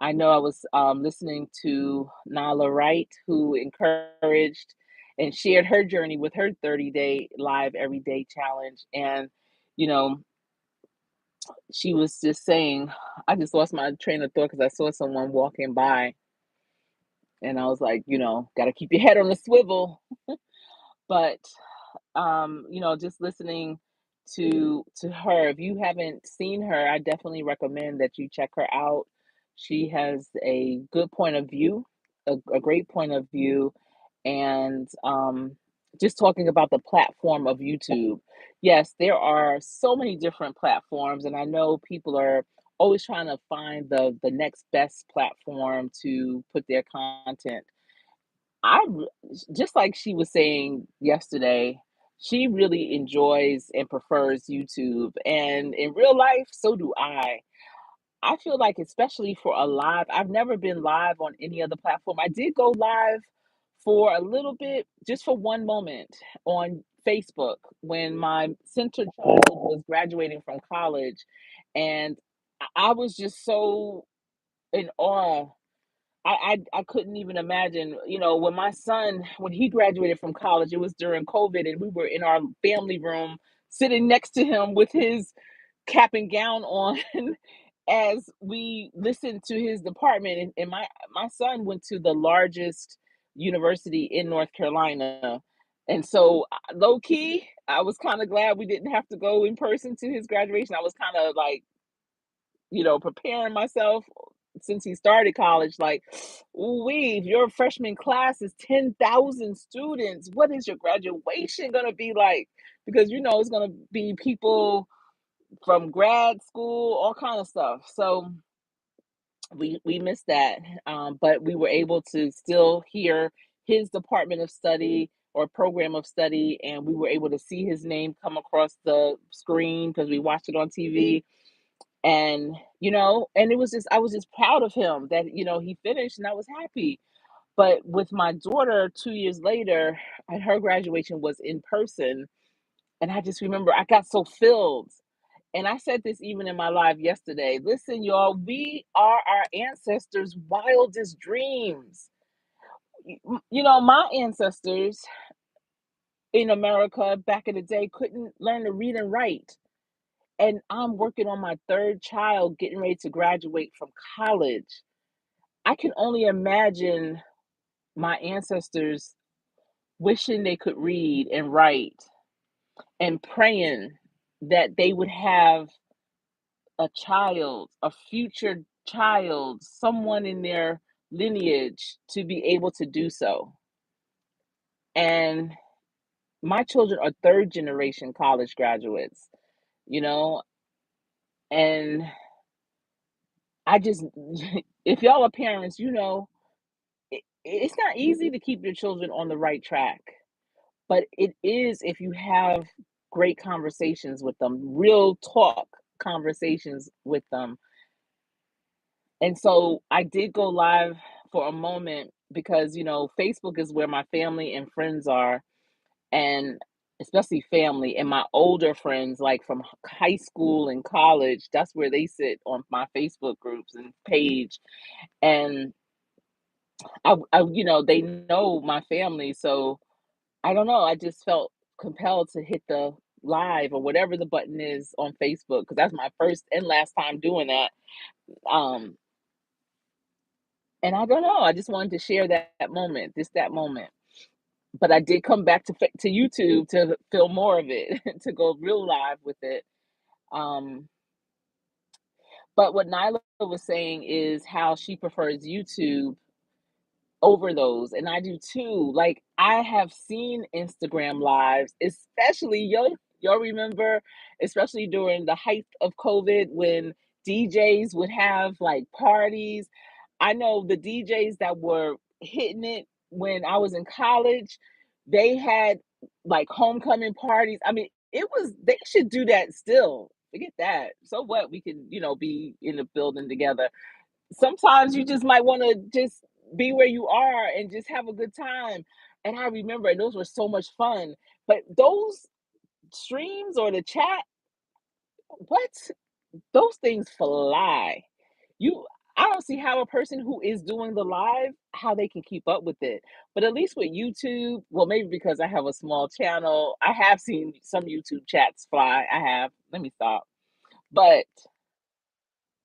I know I was listening to Nala Wright, who encouraged and shared her journey with her 30-day live everyday challenge. And, you know, she was just saying, I just lost my train of thought because I saw someone walking by and I was like, got to keep your head on the swivel. But just listening to her. If you haven't seen her, I definitely recommend that you check her out. She has a good point of view, a great point of view, and just talking about the platform of YouTube. Yes, there are so many different platforms, and I know people are always trying to find the next best platform to put their content. Just like she was saying yesterday, she really enjoys and prefers YouTube. And in real life, so do I. I feel like, especially for a live, I've never been live on any other platform. I did go live for a little bit, just for one moment on Facebook when my center child was graduating from college. And I was just so in awe. I couldn't even imagine, when my son, when he graduated from college, it was during COVID, and we were in our family room sitting next to him with his cap and gown on as we listened to his department. And my son went to the largest university in North Carolina. And so, low key, I was kind of glad we didn't have to go in person to his graduation. I was kind of like, preparing myself since he started college, like, we if your freshman class is 10,000 students, what is your graduation gonna be like? Because it's gonna be people from grad school, all kind of stuff. So we missed that, but we were able to still hear his department of study or program of study, and we were able to see his name come across the screen because we watched it on TV. And and it was just I was just proud of him that he finished, and I was happy. But with my daughter 2 years later, and her graduation was in person, And I just remember I got so filled. And I said this even in my live yesterday. Listen, y'all, we are our ancestors' wildest dreams. You know, my ancestors in America back in the day couldn't learn to read and write. And I'm working on my third child, getting ready to graduate from college. I can only imagine my ancestors wishing they could read and write and praying that they would have a child, a future child, someone in their lineage to be able to do so. And my children are third generation college graduates, you know, and I just, if y'all are parents, you know, it's not easy to keep your children on the right track, but it is if you have great conversations with them, real talk conversations with them. And so I did go live for a moment because, you know, Facebook is where my family and friends are, and especially family and my older friends, like from high school and college, that's where they sit on my Facebook groups and page. And you know, they know my family. So I don't know. I just felt compelled to hit the live or whatever the button is on Facebook because that's my first and last time doing that. Um, and I don't know. I just wanted to share that moment, just that moment. But I did come back to to YouTube to film more of it, to go real live with it. Um, but what Nyla was saying is how she prefers YouTube over those, and I do too. Like, I have seen Instagram lives, especially y'all remember, especially during the height of COVID when DJs would have like parties. I know the DJs that were hitting it when I was in college, they had like homecoming parties. I mean, it was they should do that still. Forget that. So what? We can, you know, be in the building together. Sometimes you just might want to just be where you are and just have a good time. And I remember, and those were so much fun. But those streams or the chat, what? Those things fly. You I don't see how a person who is doing the live, how they can keep up with it. But at least with YouTube, well, maybe because I have a small channel, I have seen some YouTube chats fly. I have. Let me stop. But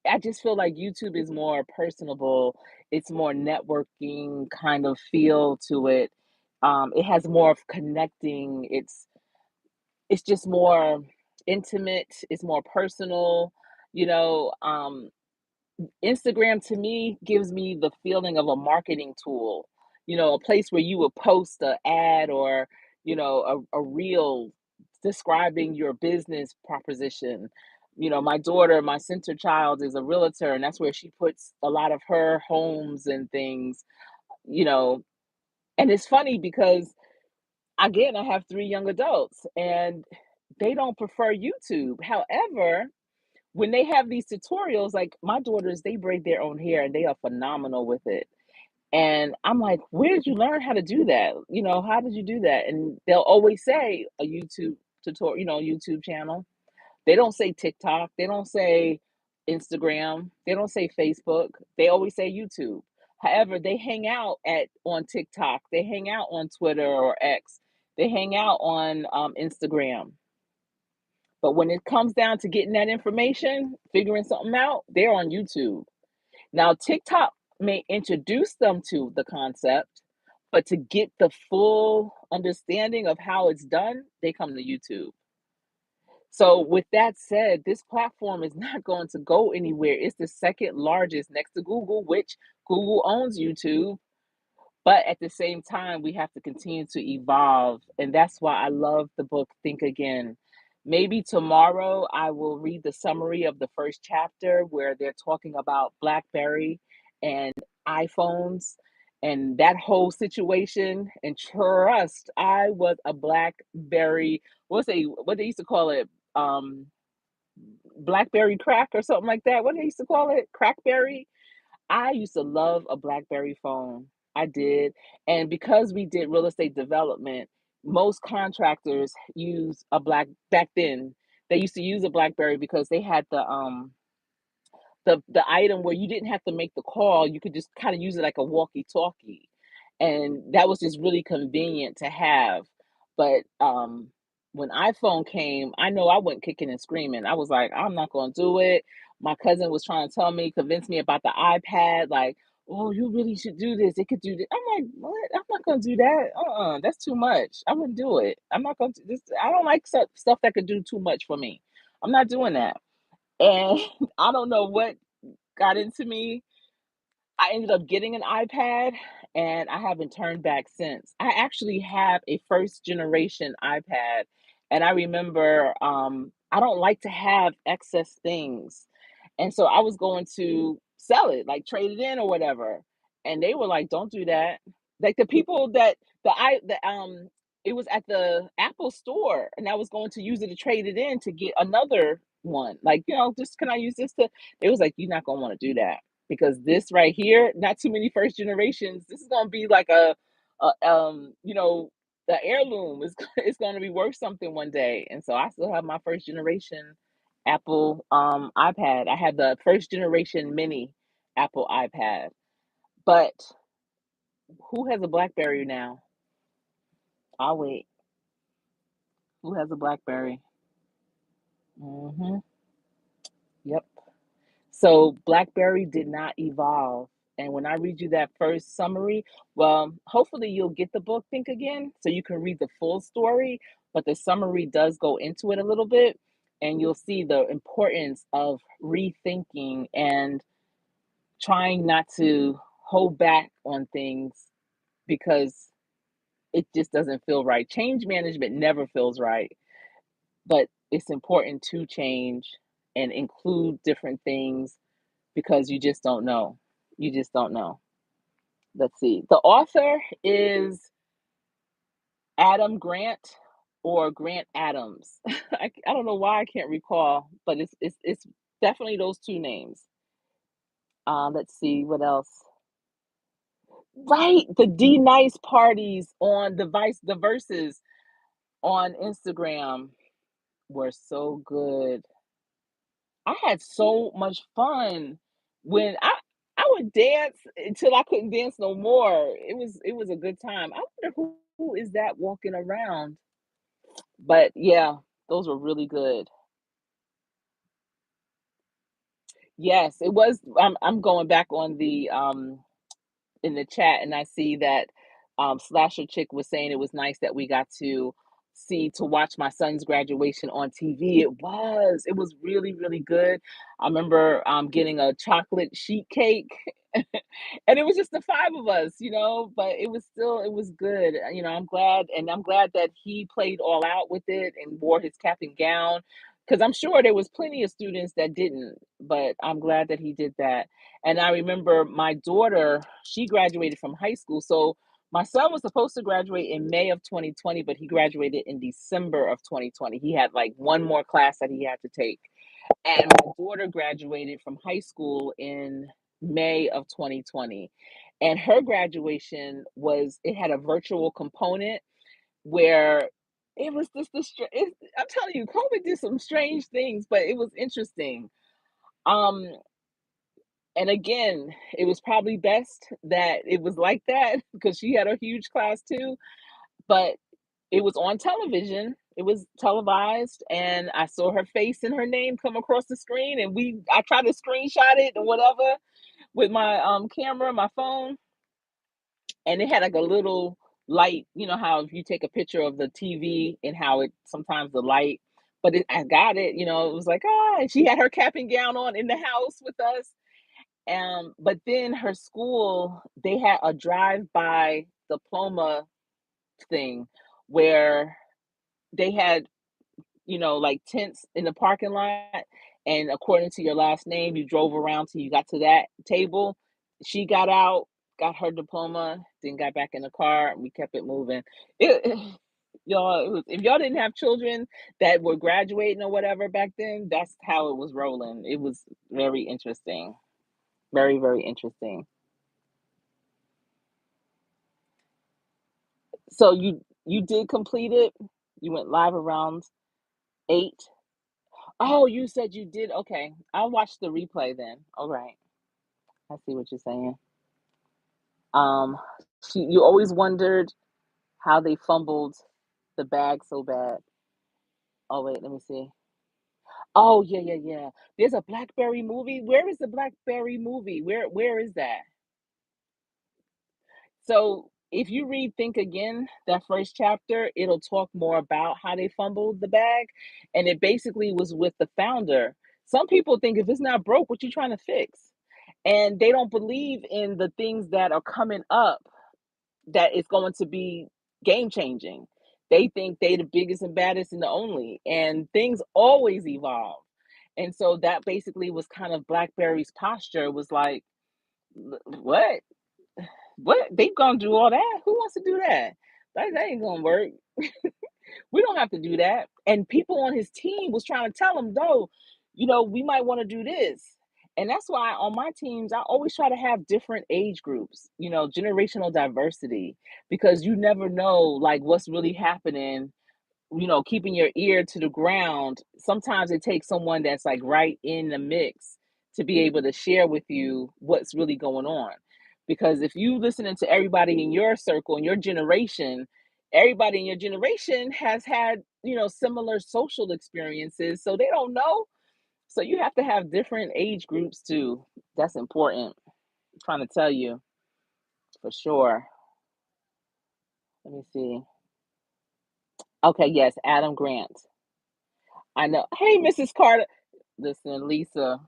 I just feel like YouTube is more personable. It's more networking kind of feel to it. It has more of connecting. It's just more intimate. It's more personal. You know, Instagram to me gives me the feeling of a marketing tool, you know, a place where you would post a ad or, you know, a reel describing your business proposition. You know, my daughter, my center child is a realtor, and that's where she puts a lot of her homes and things, you know. And it's funny because, again, I have three young adults and they don't prefer YouTube. However, when they have these tutorials, like my daughters, they braid their own hair and they are phenomenal with it. And I'm like, where did you learn how to do that? You know, how did you do that? And they'll always say a YouTube tutorial, you know, YouTube channel. They don't say TikTok. They don't say Instagram. They don't say Facebook. They always say YouTube. However, they hang out at on TikTok. They hang out on Twitter or X. They hang out on Instagram. But when it comes down to getting that information, figuring something out, they're on YouTube. Now, TikTok may introduce them to the concept, but to get the full understanding of how it's done, they come to YouTube. So, with that said, this platform is not going to go anywhere. It's the second largest next to Google, which Google owns YouTube. But at the same time, we have to continue to evolve. And that's why I love the book Think Again. Maybe tomorrow I will read the summary of the first chapter where they're talking about BlackBerry and iPhones and that whole situation. And trust, I was a BlackBerry, what they used to call it? Um, Blackberry crack or something like that. What they used to call it? Crackberry? I used to love a BlackBerry phone. I did. And because we did real estate development, most contractors use a black back then. They used to use a BlackBerry because they had the item where you didn't have to make the call, you could just kinda use it like a walkie-talkie, and that was just really convenient to have, but, when iPhone came, I know I went kicking and screaming. I was like, "I'm not gonna do it." My cousin was trying to tell me, convince me about the iPad, like, "Oh, you really should do this, it could do this." I'm like, "What? I'm not gonna do that. That's too much. I wouldn't do it. I'm not gonna do this. I don't like stuff that could do too much for me. I'm not doing that." And I don't know what got into me. I ended up getting an iPad and I haven't turned back since. I actually have a first generation iPad and I remember I don't like to have excess things. And so I was going to sell it, like trade it in or whatever. And they were like, "Don't do that." Like the people that the it was at the Apple store and I was going to use it to trade it in to get another one. Like, just can I use this to it was like, "You're not gonna want to do that." Because this right here, not too many first generations. This is gonna be like the heirloom is it's gonna be worth something one day. And so I still have my first generation Apple iPad. I had the first generation mini Apple iPad. But who has a BlackBerry now? I'll wait. Who has a BlackBerry? Hmm. Yep. So BlackBerry did not evolve. And when I read you that first summary, well, hopefully you'll get the book Think Again so you can read the full story. But the summary does go into it a little bit, and you'll see the importance of rethinking and trying not to hold back on things because it just doesn't feel right. Change management never feels right, but it's important to change and include different things because you just don't know. You just don't know. Let's see. The author is Adam Grant or Grant Adams. I don't know why I can't recall, but it's definitely those two names. Let's see what else. Right, the D nice parties on the verses on Instagram were so good. I had so much fun when I would dance until I couldn't dance no more. It was a good time. I wonder who is that walking around. But yeah, those were really good. Yes, it was. I'm going back on the in the chat and I see that Slasher Chick was saying it was nice that we got to watch my son's graduation on TV. It was really, really good. I remember getting a chocolate sheet cake and it was just the five of us, but it was good. I'm glad that he played all out with it and wore his cap and gown because I'm sure there was plenty of students that didn't, but I'm glad that he did that. And I remember my daughter, she graduated from high school. So my son was supposed to graduate in May of 2020, but he graduated in December of 2020. He had like one more class that he had to take. And my daughter graduated from high school in May of 2020. And her graduation it had a virtual component where it was just I'm telling you, COVID did some strange things, but it was interesting. Um, and again, it was probably best that it was like that because she had a huge class too, but it was on television. It was televised and I saw her face and her name come across the screen and I tried to screenshot it or whatever with my camera, my phone, and it had like a little light, you know how if you take a picture of the TV and how it sometimes the light, but I got it, it was like, and she had her cap and gown on in the house with us. But then her school, they had a drive-by diploma thing where they had, like tents in the parking lot. And according to your last name, you drove around till you got to that table. She got out, got her diploma, then got back in the car, and we kept it moving. Y'all, if y'all didn't have children that were graduating or whatever back then, that's how it was rolling. It was very interesting. Very, very interesting. So You did complete it? You went live around 8? Oh, you said you did? Okay. I'll watch the replay then. All right. I see what you're saying. Um, you always wondered how they fumbled the bag so bad. Oh, wait, let me see. Oh, yeah, yeah, yeah. There's a Blackberry movie. Where is the Blackberry movie? Where is that? So if you read Think Again, that first chapter, it'll talk more about how they fumbled the bag. And it basically was with the founder. Some people think if it's not broke, what you trying to fix? And they don't believe in the things that are coming up that is going to be game changing. They think they the biggest and baddest and the only, and things always evolve. And so that basically was kind of BlackBerry's posture was like, What? What? They gonna do all that? Who wants to do that? That ain't gonna work. We don't have to do that." And people on his team was trying to tell him, "No, we might want to do this." And that's why on my teams, I always try to have different age groups, generational diversity, because you never know like what's really happening, keeping your ear to the ground. Sometimes it takes someone that's like right in the mix to be able to share with you what's really going on. Because if you listening to everybody in your circle, in your generation, everybody in your generation has had, similar social experiences, so they don't know. So you have to have different age groups too. That's important. I'm trying to tell you for sure. Let me see. Okay, yes, Adam Grant. I know. Hey, Mrs. Carter. Listen, Lisa,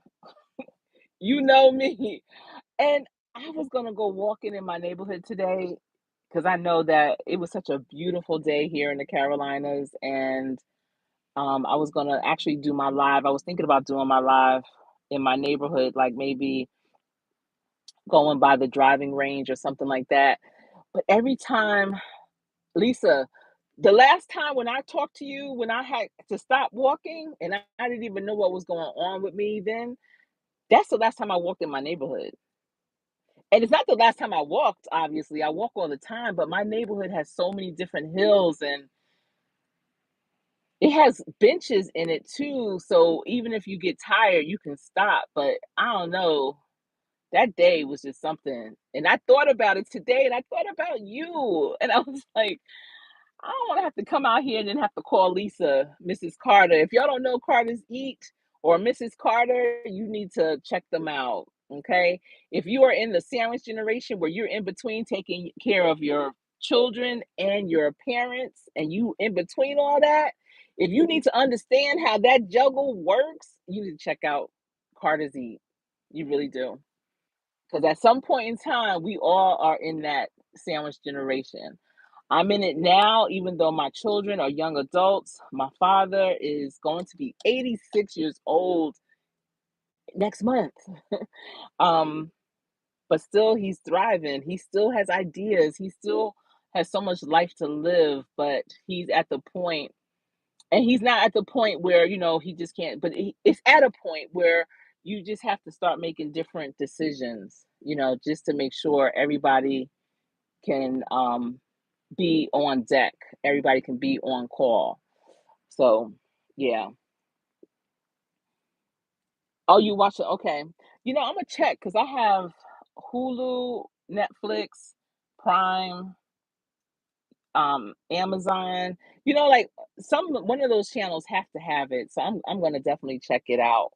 you know me. And I was gonna go walking in my neighborhood today because I know that it was such a beautiful day here in the Carolinas, and I was gonna actually do my live. I was thinking about doing my live in my neighborhood, like maybe going by the driving range or something like that. But every time, Lisa, the last time when I talked to you, when I had to stop walking and I didn't even know what was going on with me then, that's the last time I walked in my neighborhood. And it's not the last time I walked, obviously. I walk all the time, but my neighborhood has so many different hills and it has benches in it too. So even if you get tired, you can stop. But I don't know. That day was just something. And I thought about it today and I thought about you. And I was like, I don't want to have to come out here and then have to call Lisa, Mrs. Carter. If y'all don't know Carter's Eat or Mrs. Carter, you need to check them out. Okay. If you are in the sandwich generation where you're in between taking care of your children and your parents, and you in between all that, if you need to understand how that juggle works, you need to check out Carter's Eat. You really do. Because at some point in time, we all are in that sandwich generation. I'm in it now, even though my children are young adults. My father is going to be 86 years old next month. um, but still, he's thriving. He still has ideas. He still has so much life to live, but he's at the point, and he's not at the point where, he just can't, but it's at a point where you just have to start making different decisions, just to make sure everybody can be on deck. Everybody can be on call. So, yeah. Oh, you watch it? Okay. I'm gonna check because I have Hulu, Netflix, Prime, Amazon. Like some one of those channels have to have it. So I'm gonna definitely check it out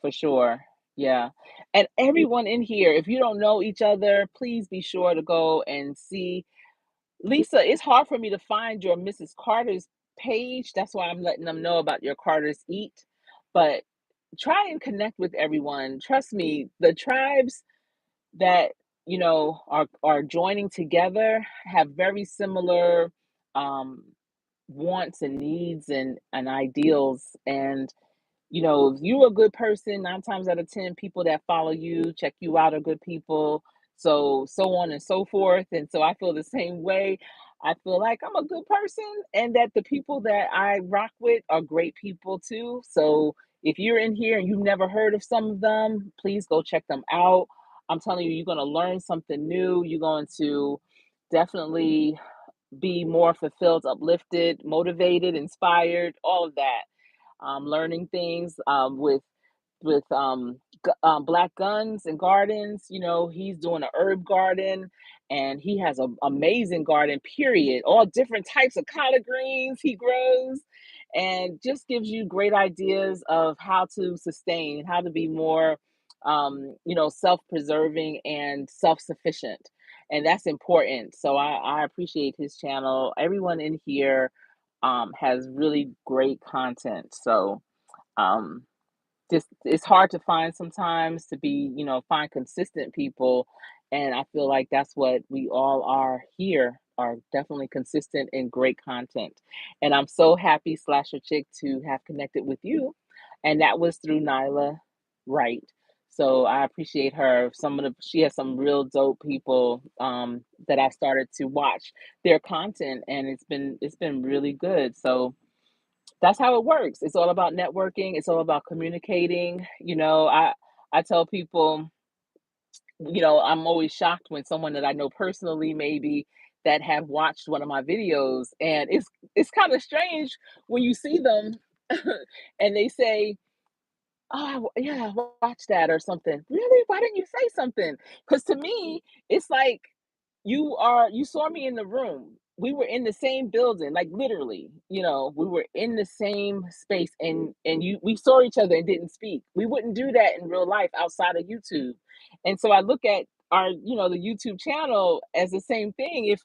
for sure. Yeah. And everyone in here, if you don't know each other, please be sure to go and see. Lisa, it's hard for me to find your Mrs. Carter's page. That's why I'm letting them know about your Carter's Eat. But try and connect with everyone. Trust me, the tribes that are joining together have very similar um, wants and needs and ideals. And if you're a good person, 9 times out of 10, people that follow you, check you out are good people. So on and so forth. And so I feel the same way. I feel like I'm a good person and that the people that I rock with are great people too. So if you're in here and you've never heard of some of them, please go check them out. I'm telling you, you're going to learn something new. You're going to definitely be more fulfilled, uplifted, motivated, inspired, all of that. Learning things with Black Guns and Gardens. You know, he's doing a herb garden, and he has an amazing garden. Period. All different types of collard greens he grows, and just gives you great ideas of how to sustain, how to be more, self-preserving and self-sufficient, and that's important. So I appreciate his channel. Everyone in here has really great content. So um, just it's hard to find sometimes to be, find consistent people. And I feel like that's what we all are here, are definitely consistent and great content. And I'm so happy, Slasher Chick, to have connected with you. And that was through Nyla Wright. So I appreciate her. She has some real dope people that I started to watch their content, and it's been really good. So that's how it works. It's all about networking. It's all about communicating. I tell people, I'm always shocked when someone that I know personally, maybe, that have watched one of my videos, and it's kind of strange when you see them and they say, "Oh, yeah, watch that," or something. "Really? Why didn't you say something?" Because to me, it's like you saw me in the room. We were in the same building, like literally, we were in the same space, and we saw each other and didn't speak. We wouldn't do that in real life outside of YouTube. And so I look at the YouTube channel as the same thing. If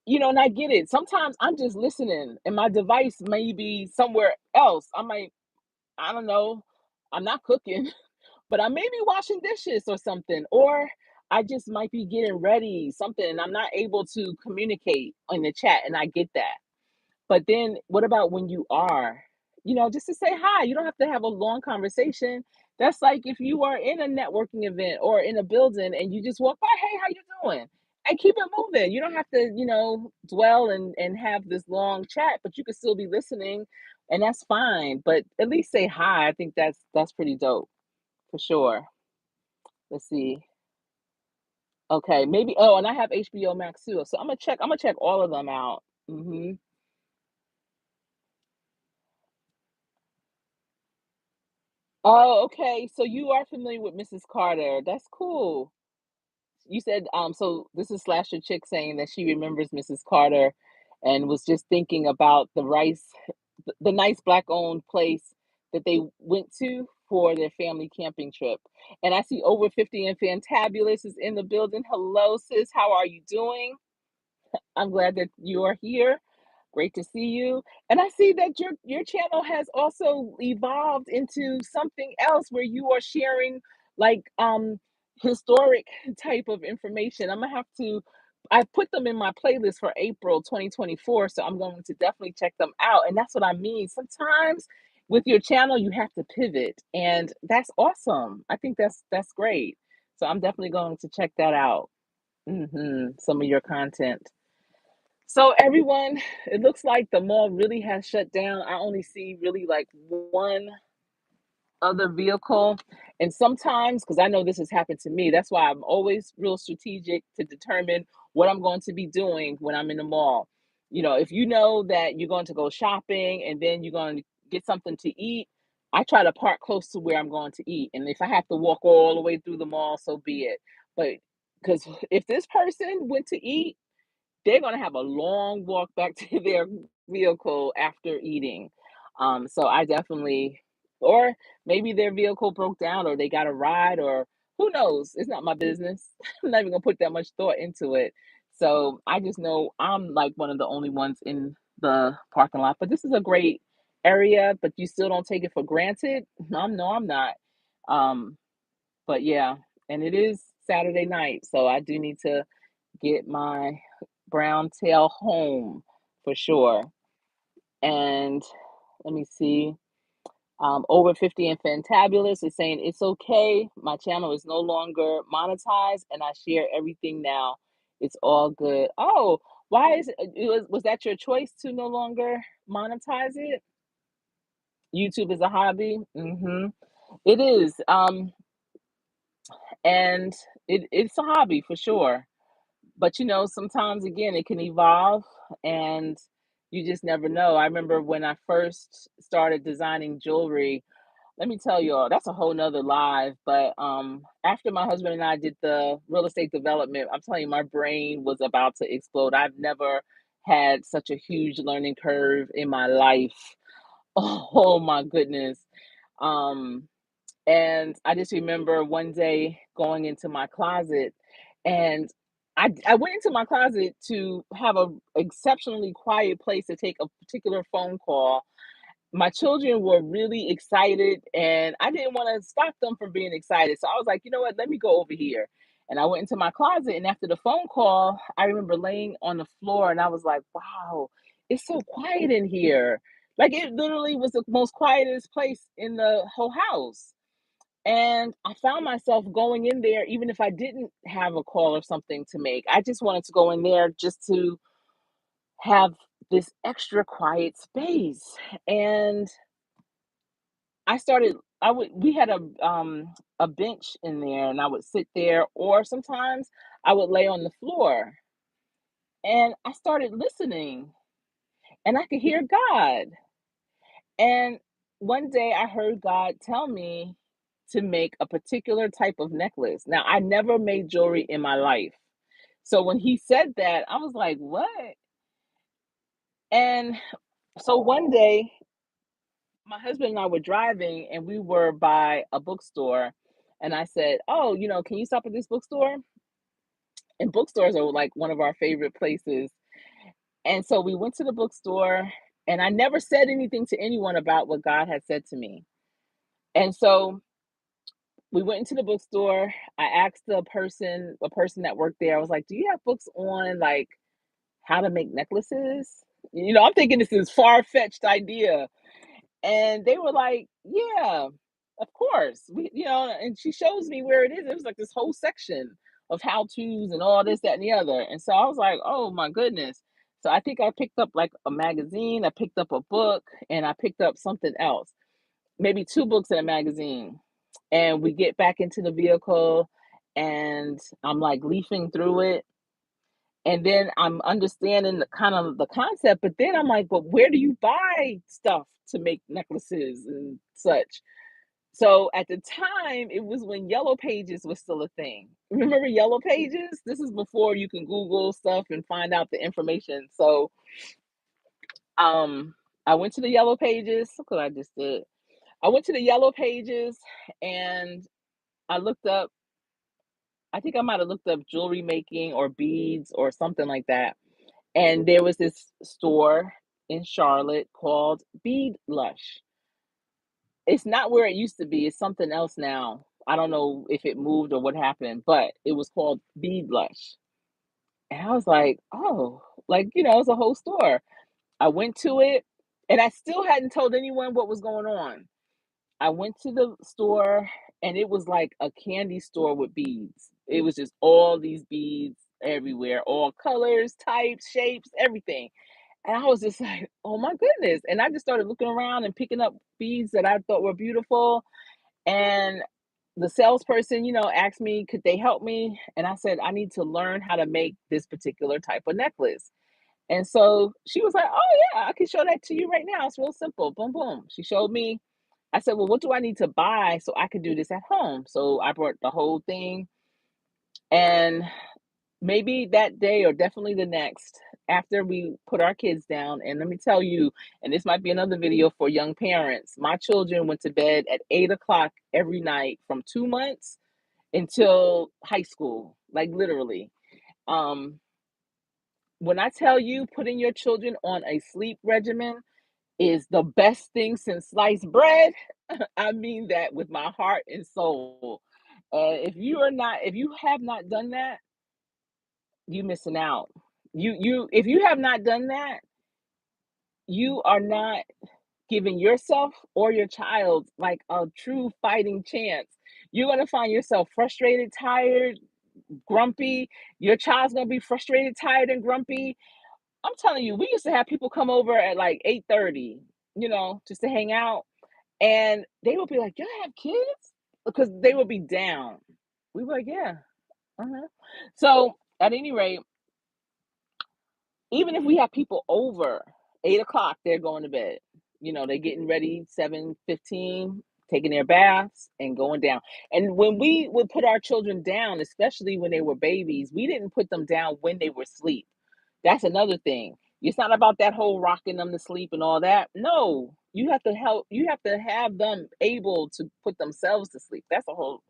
and I get it. Sometimes I'm just listening and my device may be somewhere else. I don't know, I'm not cooking, but I may be washing dishes or something, or I just might be getting ready something, and I'm not able to communicate in the chat, and I get that. But then what about when you are, just to say hi? You don't have to have a long conversation. That's like if you are in a networking event or in a building and you just walk by, hey, how you doing? And keep it moving. You don't have to, dwell and have this long chat, but you could still be listening, and that's fine. But at least say hi. I think that's pretty dope for sure. Let's see. Okay, maybe. Oh, and I have HBO Max too, so I'm gonna check all of them out. Oh, okay. So you are familiar with Mrs. Carter. That's cool. You said, so this is Slasher Chick saying that she remembers Mrs. Carter and was just thinking about the nice black owned place that they went to for their family camping trip. And I see over 50 and Fantabulous is in the building. Hello, sis. How are you doing? I'm glad that you are here. Great to see you. And I see that your channel has also evolved into something else where you are sharing like historic type of information. I'm gonna have to I put them in my playlist for April 2024, so I'm going to definitely check them out. And that's what I mean. Sometimes with your channel you have to pivot, and that's awesome. I think that's great. So I'm definitely going to check that out. Some of your content. So everyone, it looks like the mall really has shut down. I only see really like one other vehicle. And sometimes, because I know this has happened to me, that's why I'm always real strategic to determine what I'm going to be doing when I'm in the mall. If you know that you're going to go shopping and then you're going to get something to eat, I try to park close to where I'm going to eat. And if I have to walk all the way through the mall, so be it. But because if this person went to eat, they're gonna have a long walk back to their vehicle after eating. So I definitely, or maybe their vehicle broke down, or they got a ride, or who knows? It's not my business. I'm not even gonna put that much thought into it. So I just know I'm like one of the only ones in the parking lot. But this is a great area, but you still don't take it for granted. No, I'm not. Um, but yeah, and it is Saturday night, so I do need to get my brown tail home for sure. And let me see. Over 50 and Fantabulous is saying it's okay. My channel is no longer monetized and I share everything now. It's all good. Oh, why is was that your choice to no longer monetize it? YouTube is a hobby. It is. And it's a hobby for sure. But sometimes again it can evolve, and you just never know. I remember when I first started designing jewelry. Let me tell you all, that's a whole nother live. But after my husband and I did the real estate development, I'm telling you, my brain was about to explode. I've never had such a huge learning curve in my life. Oh my goodness. Um, and I just remember one day going into my closet, and I went into my closet to have a exceptionally quiet place to take a particular phone call. My children were really excited, and I didn't want to stop them from being excited. So I was like, you know what, let me go over here. And I went into my closet, and after the phone call, I remember laying on the floor and I was like, wow, it's so quiet in here. Like it literally was the most quietest place in the whole house. And I found myself going in there, even if I didn't have a call or something to make. I just wanted to go in there just to have this extra quiet space. And we had a bench in there, and I would sit there, or sometimes I would lay on the floor, and I started listening, and I could hear God. And one day I heard God tell me to make a particular type of necklace. Now, I never made jewelry in my life. So when he said that, I was like, what? And so one day, my husband and I were driving, and we were by a bookstore. And I said, oh, can you stop at this bookstore? And bookstores are like one of our favorite places. And so we went to the bookstore, and I never said anything to anyone about what God had said to me. And so we went into the bookstore. I asked a person that worked there, I was like, do you have books on like how to make necklaces? I'm thinking this is far-fetched idea. And they were like, yeah, of course. And she shows me where it is. It was like this whole section of how to's and all this, that, and the other. And so I was like, oh my goodness. So I think I picked up like a magazine, I picked up a book, and I picked up something else, maybe two books and a magazine. And we get back into the vehicle, and I'm like leafing through it. And then I'm understanding the kind of the concept, but then I'm like, but where do you buy stuff to make necklaces and such? So at the time, it was when Yellow Pages was still a thing. Remember Yellow Pages? This is before you can Google stuff and find out the information. So um I went to the Yellow Pages. Look what I just did. I went to the Yellow Pages, and I looked up, I think I might have looked up jewelry making or beads or something like that. And there was this store in Charlotte called Bead Lush. It's not where it used to be, it's something else now. I don't know if it moved or what happened, but it was called Bead Lush. And I was like, oh, like, it's a whole store. I went to it, and I still hadn't told anyone what was going on. I went to the store, and it was like a candy store with beads. It was just all these beads everywhere, all colors, types, shapes, everything. And I was just like, oh my goodness. And I just started looking around and picking up beads that I thought were beautiful. And the salesperson, asked me, could they help me? And I said, I need to learn how to make this particular type of necklace. And so she was like, oh, yeah, I can show that to you right now. It's real simple. Boom, boom. She showed me. I said, well, what do I need to buy so I can do this at home? So I brought the whole thing. And maybe that day or definitely the next, after we put our kids down, and let me tell you, and this might be another video for young parents, my children went to bed at 8 o'clock every night from 2 months until high school, like literally. Um, when I tell you putting your children on a sleep regimen is the best thing since sliced bread, I mean that with my heart and soul. If you have not done that, you missing out. If you have not done that, you are not giving yourself or your child like a true fighting chance. You're gonna find yourself frustrated, tired, grumpy. Your child's gonna be frustrated, tired, and grumpy. I'm telling you, we used to have people come over at like 8:30, just to hang out, and they would be like, "Y'all have kids?" Because they would be down. We were like, "Yeah, uh-huh." So at any rate, even if we have people over 8 o'clock, they're going to bed. They're getting ready 7:15, taking their baths and going down. And when we would put our children down, especially when they were babies, we didn't put them down when they were asleep. That's another thing. It's not about that whole rocking them to sleep and all that. No, you have to have them able to put themselves to sleep. That's a whole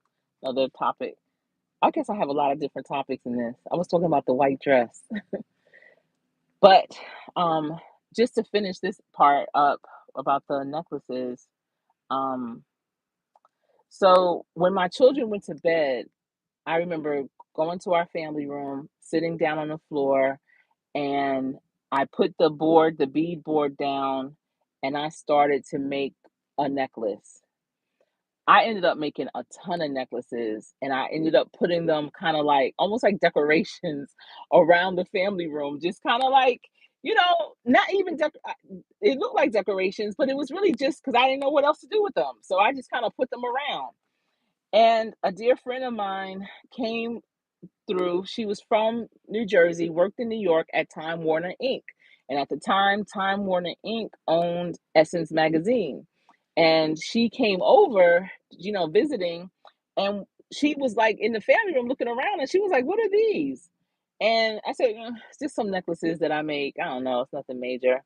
other topic. I guess I have a lot of different topics in this. I was talking about the white dress. But um, just to finish this part up about the necklaces, um, so when my children went to bed, I remember going to our family room, sitting down on the floor, and I put the bead board down, and I started to make a necklace. I ended up making a ton of necklaces, and I ended up putting them kind of like almost like decorations around the family room, just kind of like, not even it looked like decorations, but it was really just because I didn't know what else to do with them. So I just kind of put them around. And a dear friend of mine came through. She was from New Jersey, worked in New York at Time Warner Inc. And at the time, Time Warner Inc. owned Essence Magazine. And she came over, visiting, and she was like in the family room looking around and she was like, "What are these?" And I said, It's just some necklaces that I make. I don't know, it's nothing major."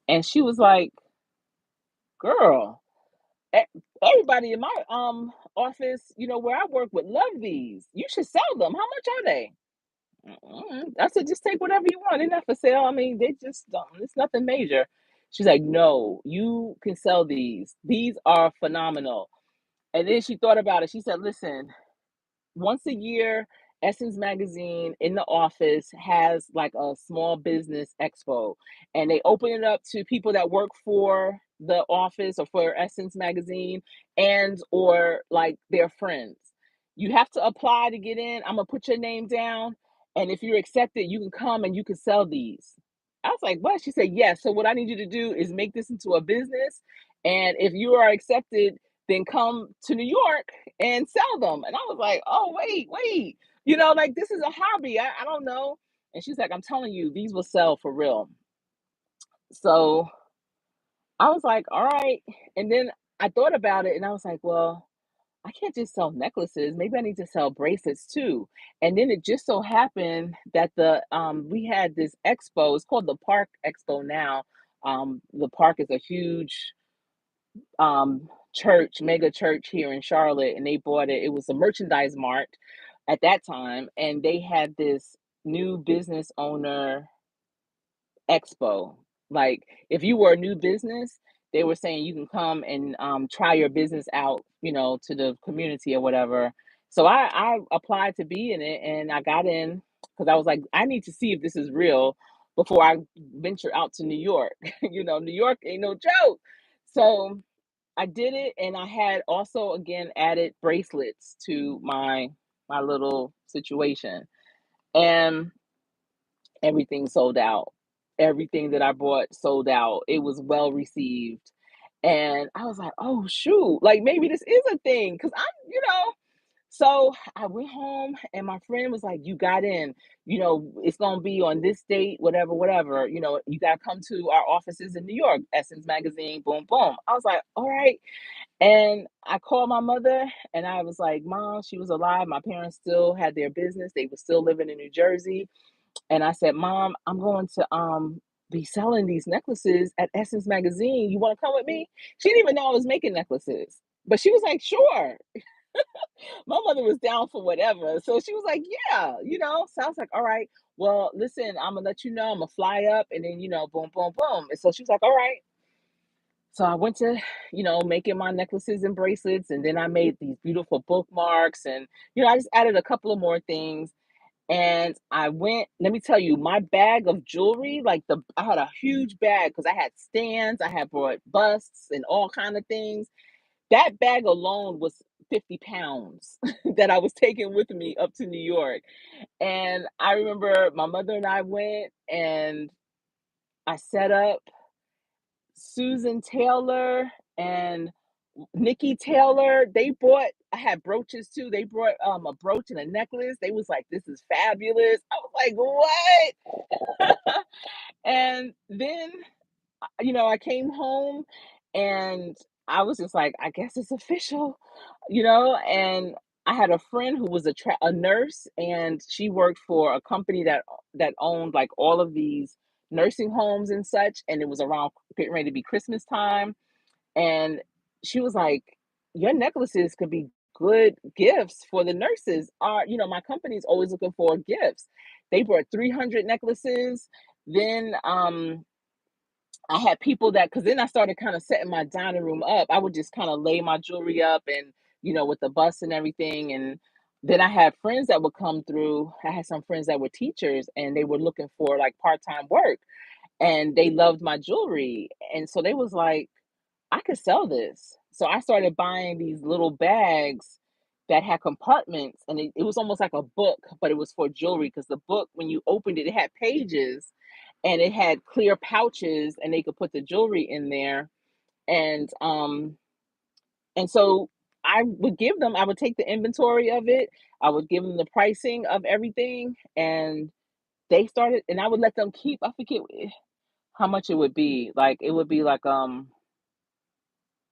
And she was like, "Girl, everybody in my office, where I work would love these. You should sell them. How much are they?" I said, "Just take whatever you want. They're not for sale. I mean, they just don't, it's nothing major." She's like, "No, you can sell these. These are phenomenal." And then she thought about it. She said, "Listen, once a year, Essence Magazine in the office has like a small business expo, and they open it up to people that work for the office or for Essence Magazine and or like their friends. You have to apply to get in. I'm gonna put your name down, and if you're accepted, you can come and you can sell these." I was like, "What?" She said, "Yes. So what I need you to do is make this into a business, and if you are accepted, then come to New York and sell them." And I was like, "Oh, wait, wait. Like this is a hobby. I don't know." And she's like, "I'm telling you, these will sell for real." So I was like, "All right." And then I thought about it and I was like, "Well, I can't just sell necklaces. Maybe I need to sell bracelets too." And then it just so happened that we had this expo. It's called the Park Expo now. The park is a huge church, mega church here in Charlotte, and they bought it. It was a merchandise mart at that time, and they had this new business owner expo. Like, if you were a new business, they were saying you can come and try your business out, to the community or whatever. So I applied to be in it, and I got in because I was like, I need to see if this is real before I venture out to New York. New York ain't no joke. So I did it, and I had also again added bracelets to my little situation, and everything sold out. Everything that I bought sold out. It was well received, and I was like, "Oh shoot, like maybe this is a thing," because I'm. So I went home, and my friend was like, "You got in. It's gonna be on this date, whatever, whatever. You gotta come to our offices in New York, Essence Magazine, boom, boom." I was like, "All right." And I called my mother and I was like, "Mom," she was alive. My parents still had their business. They were still living in New Jersey. And I said, "Mom, I'm going to be selling these necklaces at Essence Magazine. You want to come with me?" She didn't even know I was making necklaces. But she was like, "Sure." My mother was down for whatever. So she was like, "Yeah." So I was like, "All right. Well, listen, I'm gonna let you know. I'm gonna fly up and then, boom, boom, boom." And so she was like, "All right." So I went to, making my necklaces and bracelets, and then I made these beautiful bookmarks, and I just added a couple of more things. And I went, let me tell you, my bag of jewelry, like I had a huge bag because I had stands, I had brought busts and all kind of things. That bag alone was 50 pounds that I was taking with me up to New York. And I remember my mother and I went and I set up Susan Taylor and Nikki Taylor, they bought I had brooches too. They brought a brooch and a necklace. They was like, "This is fabulous." I was like, "What?" And then, I came home and I was just like, "I guess it's official," and I had a friend who was a nurse, and she worked for a company that owned like all of these nursing homes and such, and it was around getting ready to be Christmas time, and she was like, "Your necklaces could be good gifts for the nurses. My company's always looking for gifts." They brought 300 necklaces. Then I had people that because then I started kind of setting my dining room up. I would just kind of lay my jewelry up and with the bus and everything. And then I had friends that would come through. I had some friends that were teachers and they were looking for like part-time work and they loved my jewelry. And so they was like, I could sell this. So I started buying these little bags that had compartments, and it was almost like a book, but it was for jewelry because the book, when you opened it, it had pages and it had clear pouches and they could put the jewelry in there. And so I would take the inventory of it, I would give them the pricing of everything, and they started and I would let them keep I forget how much it would be. Like it would be like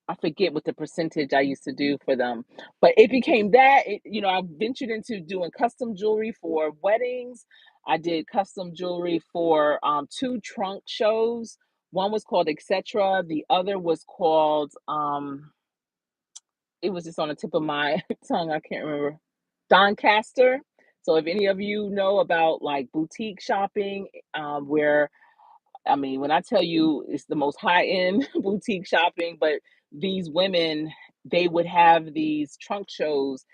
I forget what the percentage I used to do for them, but it became that. I ventured into doing custom jewelry for weddings. I did custom jewelry for two trunk shows. One was called Etc. The other was called it was just on the tip of my tongue. I can't remember. Doncaster. So if any of you know about like boutique shopping, where I mean, when I tell you it's the most high-end boutique shopping, but these women, they would have these trunk shows.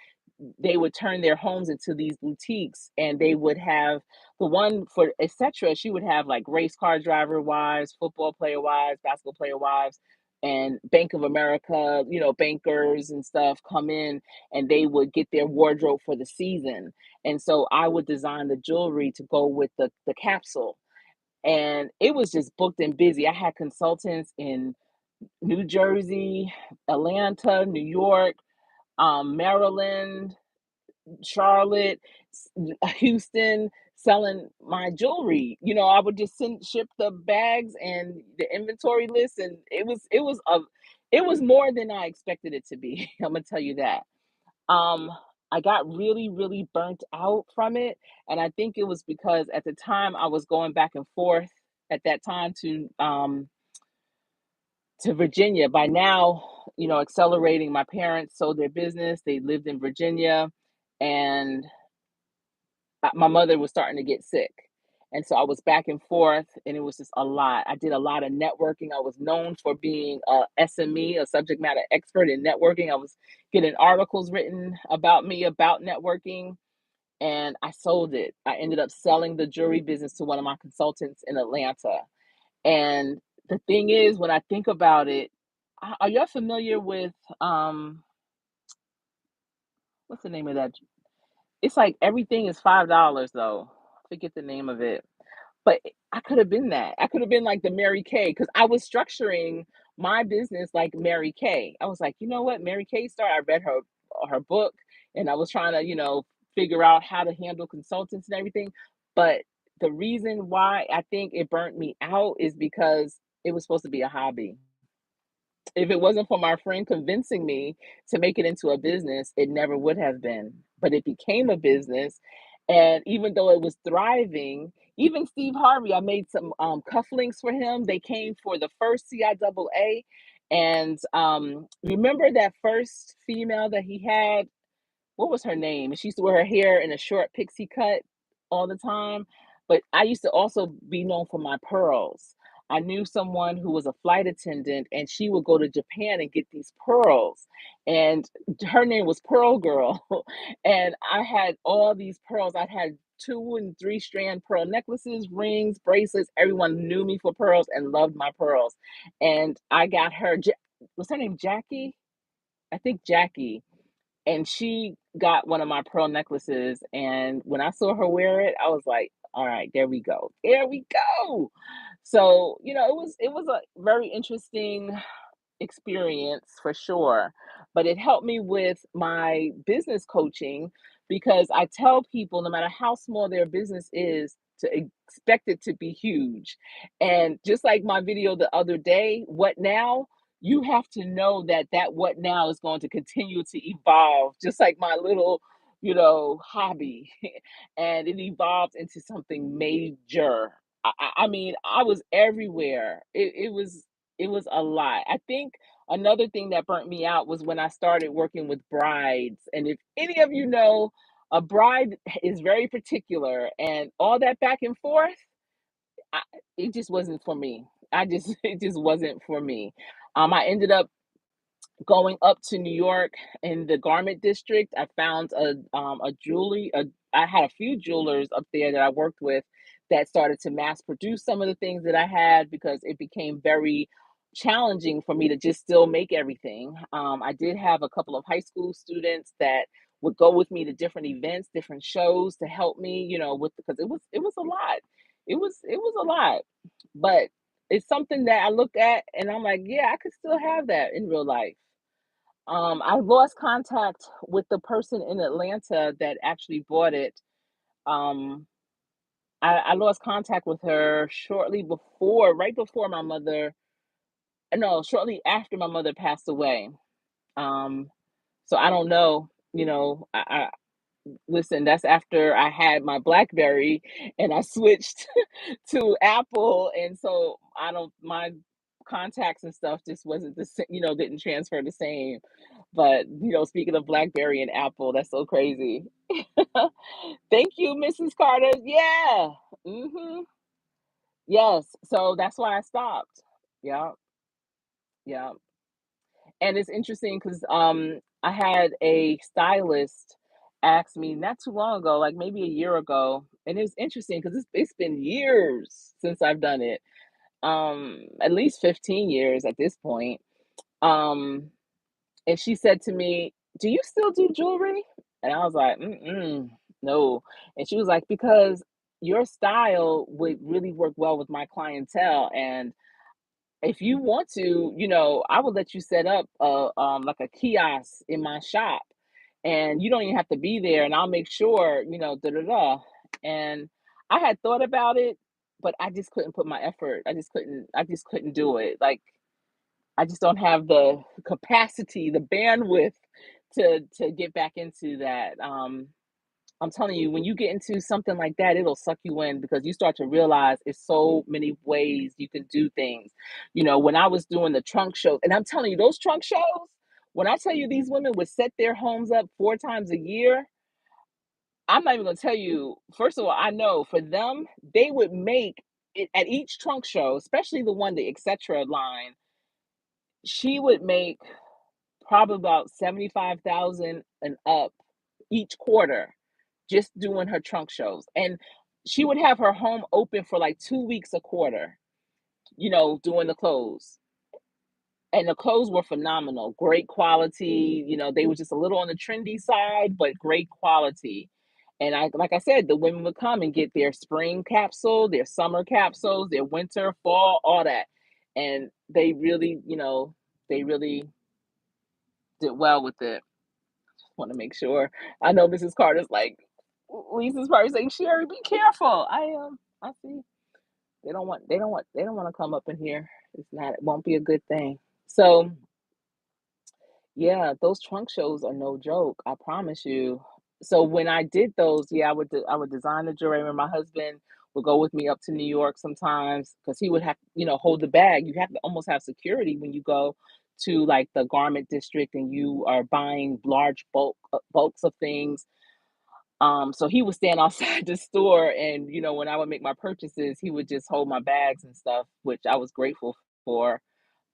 They would turn their homes into these boutiques, and they would have the one for etc. She would have like race car driver wives, football player wives, basketball player wives, and Bank of America, bankers and stuff come in, and they would get their wardrobe for the season. And so I would design the jewelry to go with the capsule, and it was just booked and busy. I had consultants in New Jersey, Atlanta, New York, Maryland, Charlotte, Houston, selling my jewelry. I would just ship the bags and the inventory list, and it was more than I expected it to be. I'm gonna tell you that. Um, I got really, really burnt out from it, and I think it was because at the time I was going back and forth at that time to Virginia. By now, accelerating, my parents sold their business. They lived in Virginia, and my mother was starting to get sick. And so I was back and forth, and it was just a lot. I did a lot of networking. I was known for being a SME, a subject matter expert in networking. I was getting articles written about me about networking, and I sold it. I ended up selling the jewelry business to one of my consultants in Atlanta. And the thing is, when I think about it, are you familiar with what's the name of that? It's like everything is $5 though. I forget the name of it. But I could have been that. I could have been like the Mary Kay because I was structuring my business like Mary Kay. I was like, you know what, Mary Kay started. I read her book, and I was trying to, figure out how to handle consultants and everything. But the reason why I think it burnt me out is because it was supposed to be a hobby. If it wasn't for my friend convincing me to make it into a business, it never would have been. But it became a business. And even though it was thriving, even Steve Harvey, I made some cufflinks for him. They came for the first CIAA. And remember that first female that he had, what was her name? She used to wear her hair in a short pixie cut all the time. But I used to also be known for my pearls. I knew someone who was a flight attendant, and she would go to Japan and get these pearls. And her name was Pearl Girl. And I had all these pearls. I had 2 and 3 strand pearl necklaces, rings, bracelets. Everyone knew me for pearls and loved my pearls. And I got her, was her name Jackie? I think Jackie, and she got one of my pearl necklaces, and when I saw her wear it, I was like, all right, there we go, there we go. So it was a very interesting experience for sure, but it helped me with my business coaching because I tell people no matter how small their business is to expect it to be huge. And just like my video the other day, what now? You have to know that that what now is going to continue to evolve, just like my little, hobby. And it evolved into something major. I mean, I was everywhere. It was a lot. I think another thing that burnt me out was when I started working with brides. And if any of you know, a bride is very particular, and all that back and forth, I, it just wasn't for me. It just wasn't for me. I ended up going up to New York in the garment district. I found a jewelry. I had a few jewelers up there that I worked with that started to mass produce some of the things that I had because it became very challenging for me to just still make everything. I did have a couple of high school students that would go with me to different events, different shows to help me, with because it was a lot. It was a lot, but it's something that I look at and I'm like, yeah, I could still have that in real life. I lost contact with the person in Atlanta that actually bought it. Um, I lost contact with her right before my mother, no, shortly after my mother passed away. Um, so I don't know, listen, that's after I had my BlackBerry and I switched to Apple, and so I don't my contacts and stuff just wasn't the same, didn't transfer the same. But, speaking of BlackBerry and Apple, that's so crazy. Thank you, Mrs. Carter. Yeah. Mhm. Yes. So that's why I stopped. Yeah. Yeah. And it's interesting because I had a stylist ask me not too long ago, like maybe a year ago, and it was interesting because it's been years since I've done it, at least 15 years at this point. Um, and she said to me, "Do you still do jewelry?" And I was like, "Mm-mm, no." And she was like, "Because your style would really work well with my clientele, and if you want to, I would let you set up like a kiosk in my shop, and you don't even have to be there, and I'll make sure, da da da." And I had thought about it, but I just couldn't put my effort. I just couldn't do it. Like I just don't have the capacity, the bandwidth to get back into that. I'm telling you, when you get into something like that, it'll suck you in because you start to realize it's so many ways you can do things. When I was doing the trunk shows, and I'm telling you, those trunk shows, when I tell you these women would set their homes up 4 times a year, I'm not even gonna tell you. First of all, I know for them, they would make it at each trunk show, especially the one, the etc. line, she would make probably about 75,000 and up each quarter just doing her trunk shows. And she would have her home open for like 2 weeks a quarter, doing the clothes. And the clothes were phenomenal, great quality. They were just a little on the trendy side, but great quality. And like I said, the women would come and get their spring capsule, their summer capsules, their winter, fall, all that. And they really did well with it. Want to make sure. I know Mrs. Carter's like, Lisa's probably saying, "Sherry, be careful." I see. They don't want to come up in here. It won't be a good thing. So yeah, those trunk shows are no joke. I promise you. So when I did those, yeah, I would design the jewelry. And my husband would go with me up to New York sometimes because he would have, hold the bag. You have to almost have security when you go to like the garment district and you are buying large bulks of things. So he would stand outside the store, and when I would make my purchases, he would just hold my bags and stuff, which I was grateful for.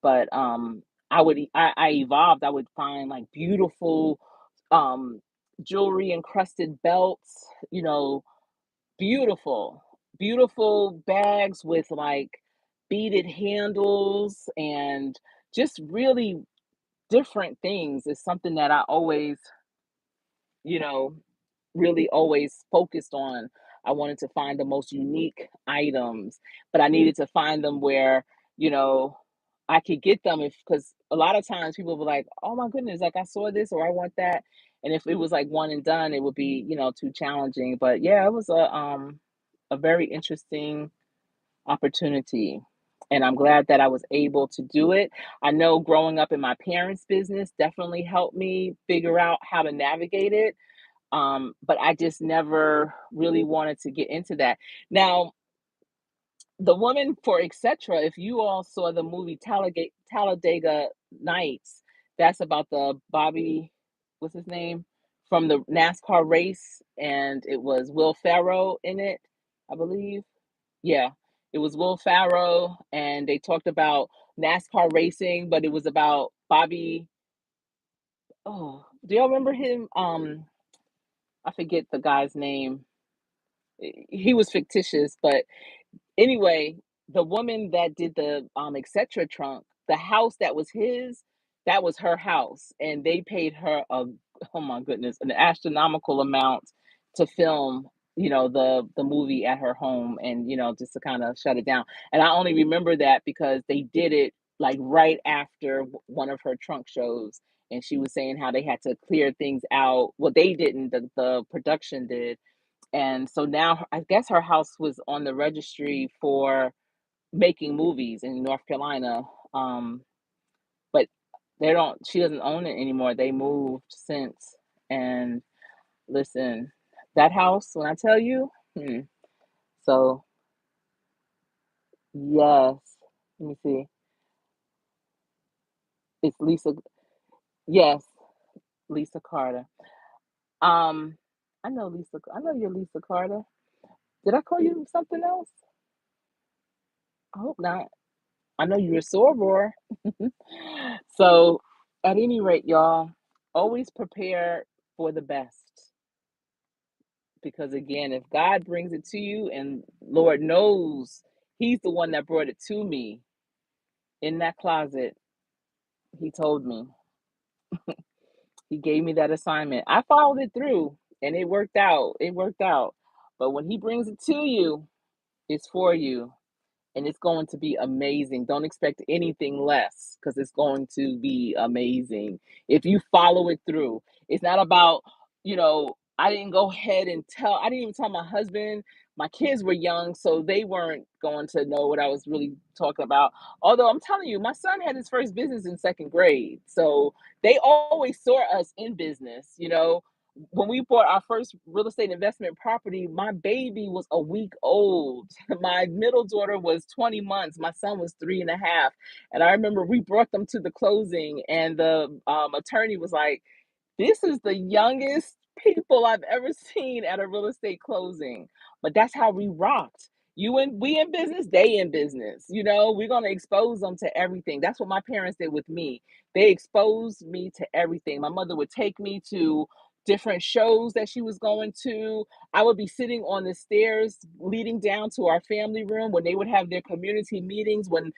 But I evolved. I would find like beautiful um jewelry encrusted belts, beautiful, beautiful bags with like beaded handles and just really different things is something that I always, you know, really always focused on. I wanted to find the most unique items, but I needed to find them where, you know, I could get them if because a lot of times people were like, "Oh my goodness, like I saw this or I want that." And if it was like one and done, it would be, too challenging. But yeah, it was a very interesting opportunity. And I'm glad that I was able to do it. I know growing up in my parents' business definitely helped me figure out how to navigate it. But I just never really wanted to get into that. Now, the woman for etc. If you all saw the movie Talladega Nights, that's about the Bobby, what's his name, from the NASCAR race, and it was Will Ferrell in it, I believe. Yeah, it was Will Ferrell, and they talked about NASCAR racing, but it was about Bobby. Oh, do y'all remember him? I forget the guy's name. He was fictitious, but anyway, the woman that did the etc. trunk, the house that was his, that was her house, and they paid her a oh my goodness, an astronomical amount to film, the movie at her home, and just to kind of shut it down. And I only remember that because they did it like right after one of her trunk shows, and she was saying how they had to clear things out. Well, they didn't, the production did, and so now I guess her house was on the registry for making movies in North Carolina. Um, but she doesn't own it anymore. They moved since. And listen, that house, when I tell you, so yes, let me see. It's Lisa. Yes, Lisa Carter. Um, I know Lisa. I know you're Lisa Carter. Did I call you something else? I hope not. I know you're a soror. So, at any rate, y'all, always prepare for the best. Because again, if God brings it to you, and Lord knows He's the one that brought it to me in that closet, He told me, He gave me that assignment. I followed it through and it worked out. It worked out. But when He brings it to you, it's for you. And it's going to be amazing. Don't expect anything less because it's going to be amazing if you follow it through. It's not about, I didn't go ahead and I didn't even tell my husband. My kids were young, so they weren't going to know what I was really talking about. Although I'm telling you, my son had his first business in second grade. So they always saw us in business, when we bought our first real estate investment property, my baby was a week old. My middle daughter was 20 months. My son was 3.5. And I remember we brought them to the closing, and the attorney was like, this is the youngest people I've ever seen at a real estate closing. But that's how we rocked. We in business, they in business. We're gonna expose them to everything. That's what my parents did with me. They exposed me to everything. My mother would take me to different shows that she was going to. I would be sitting on the stairs leading down to our family room when they would have their community meetings, when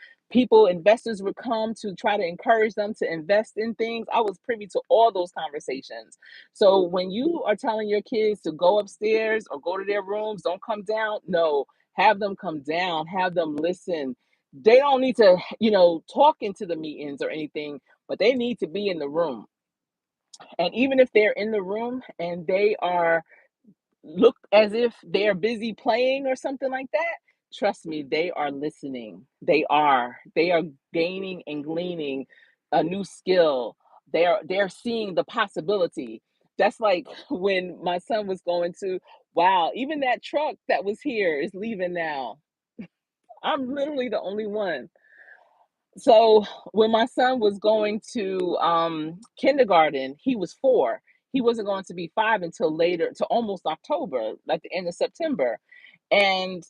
investors would come to try to encourage them to invest in things. I was privy to all those conversations. So when you are telling your kids to go upstairs or go to their rooms, don't come down, no, have them come down, have them listen. They don't need to, talk into the meetings or anything, but they need to be in the room. And even if they're in the room and they are look as if they're busy playing or something like that, trust me, they are listening. They are gaining and gleaning a new skill. They're seeing the possibility. That's like when my son was going to, wow, even that truck that was here is leaving now. I'm literally the only one. So when my son was going to kindergarten, he was 4. He wasn't going to be 5 until later, to almost October, like the end of September. And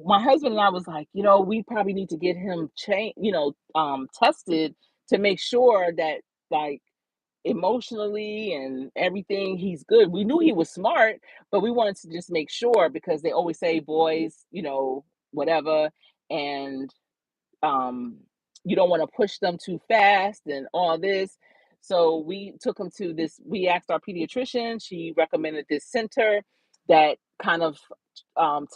my husband and I was like, we probably need to get him tested to make sure that, like, emotionally and everything, he's good. We knew he was smart, but we wanted to just make sure because they always say boys, whatever. And um, you don't want to push them too fast and all this. So we took him to this. We asked our pediatrician. She recommended this center that kind of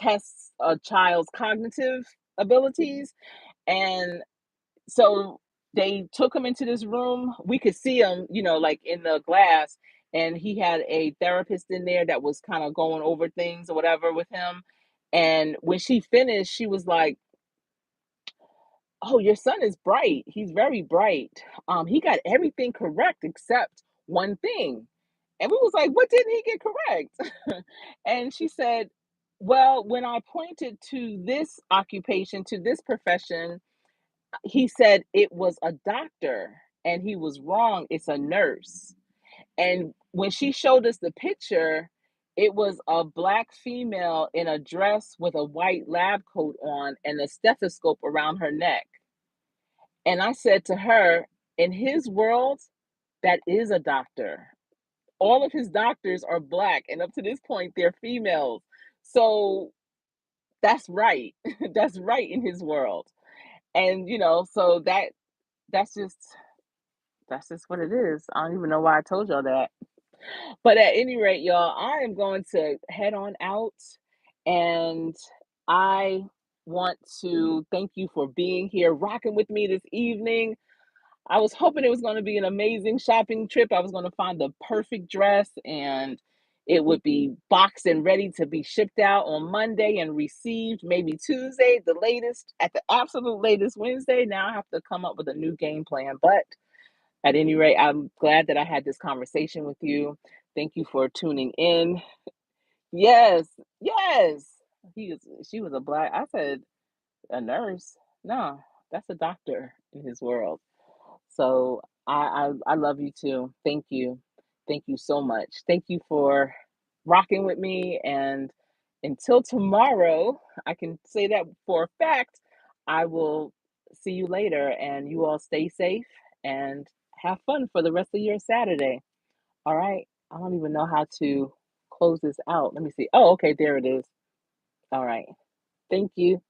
tests a child's cognitive abilities. And so they took him into this room. We could see him, like in the glass, and he had a therapist in there that was kind of going over things or whatever with him. And when she finished, she was like, "Oh, your son is bright. He's very bright. He got everything correct except one thing." And we was like, "What didn't he get correct?" And she said, "Well, when I pointed to this occupation, to this profession, he said it was a doctor, and he was wrong. It's a nurse." And when she showed us the picture, it was a black female in a dress with a white lab coat on and a stethoscope around her neck. And I said to her, in his world, that is a doctor. All of his doctors are black, and up to this point, they're females. So that's right. That's right in his world. And so that's just that's just what it is. I don't even know why I told y'all that. But at any rate, y'all, I am going to head on out, and I want to thank you for being here, rocking with me this evening. I was hoping it was going to be an amazing shopping trip. I was going to find the perfect dress, and it would be boxed and ready to be shipped out on Monday and received maybe Tuesday, the latest, at the absolute latest Wednesday. Now I have to come up with a new game plan. But at any rate, I'm glad that I had this conversation with you. Thank you for tuning in. Yes, yes. She was a black. I said a nurse. No, that's a doctor in his world. So I love you too. Thank you. Thank you so much. Thank you for rocking with me. And until tomorrow, I can say that for a fact, I will see you later, and you all stay safe and have fun for the rest of your Saturday. All right. I don't even know how to close this out. Let me see. Oh, okay. There it is. All right. Thank you.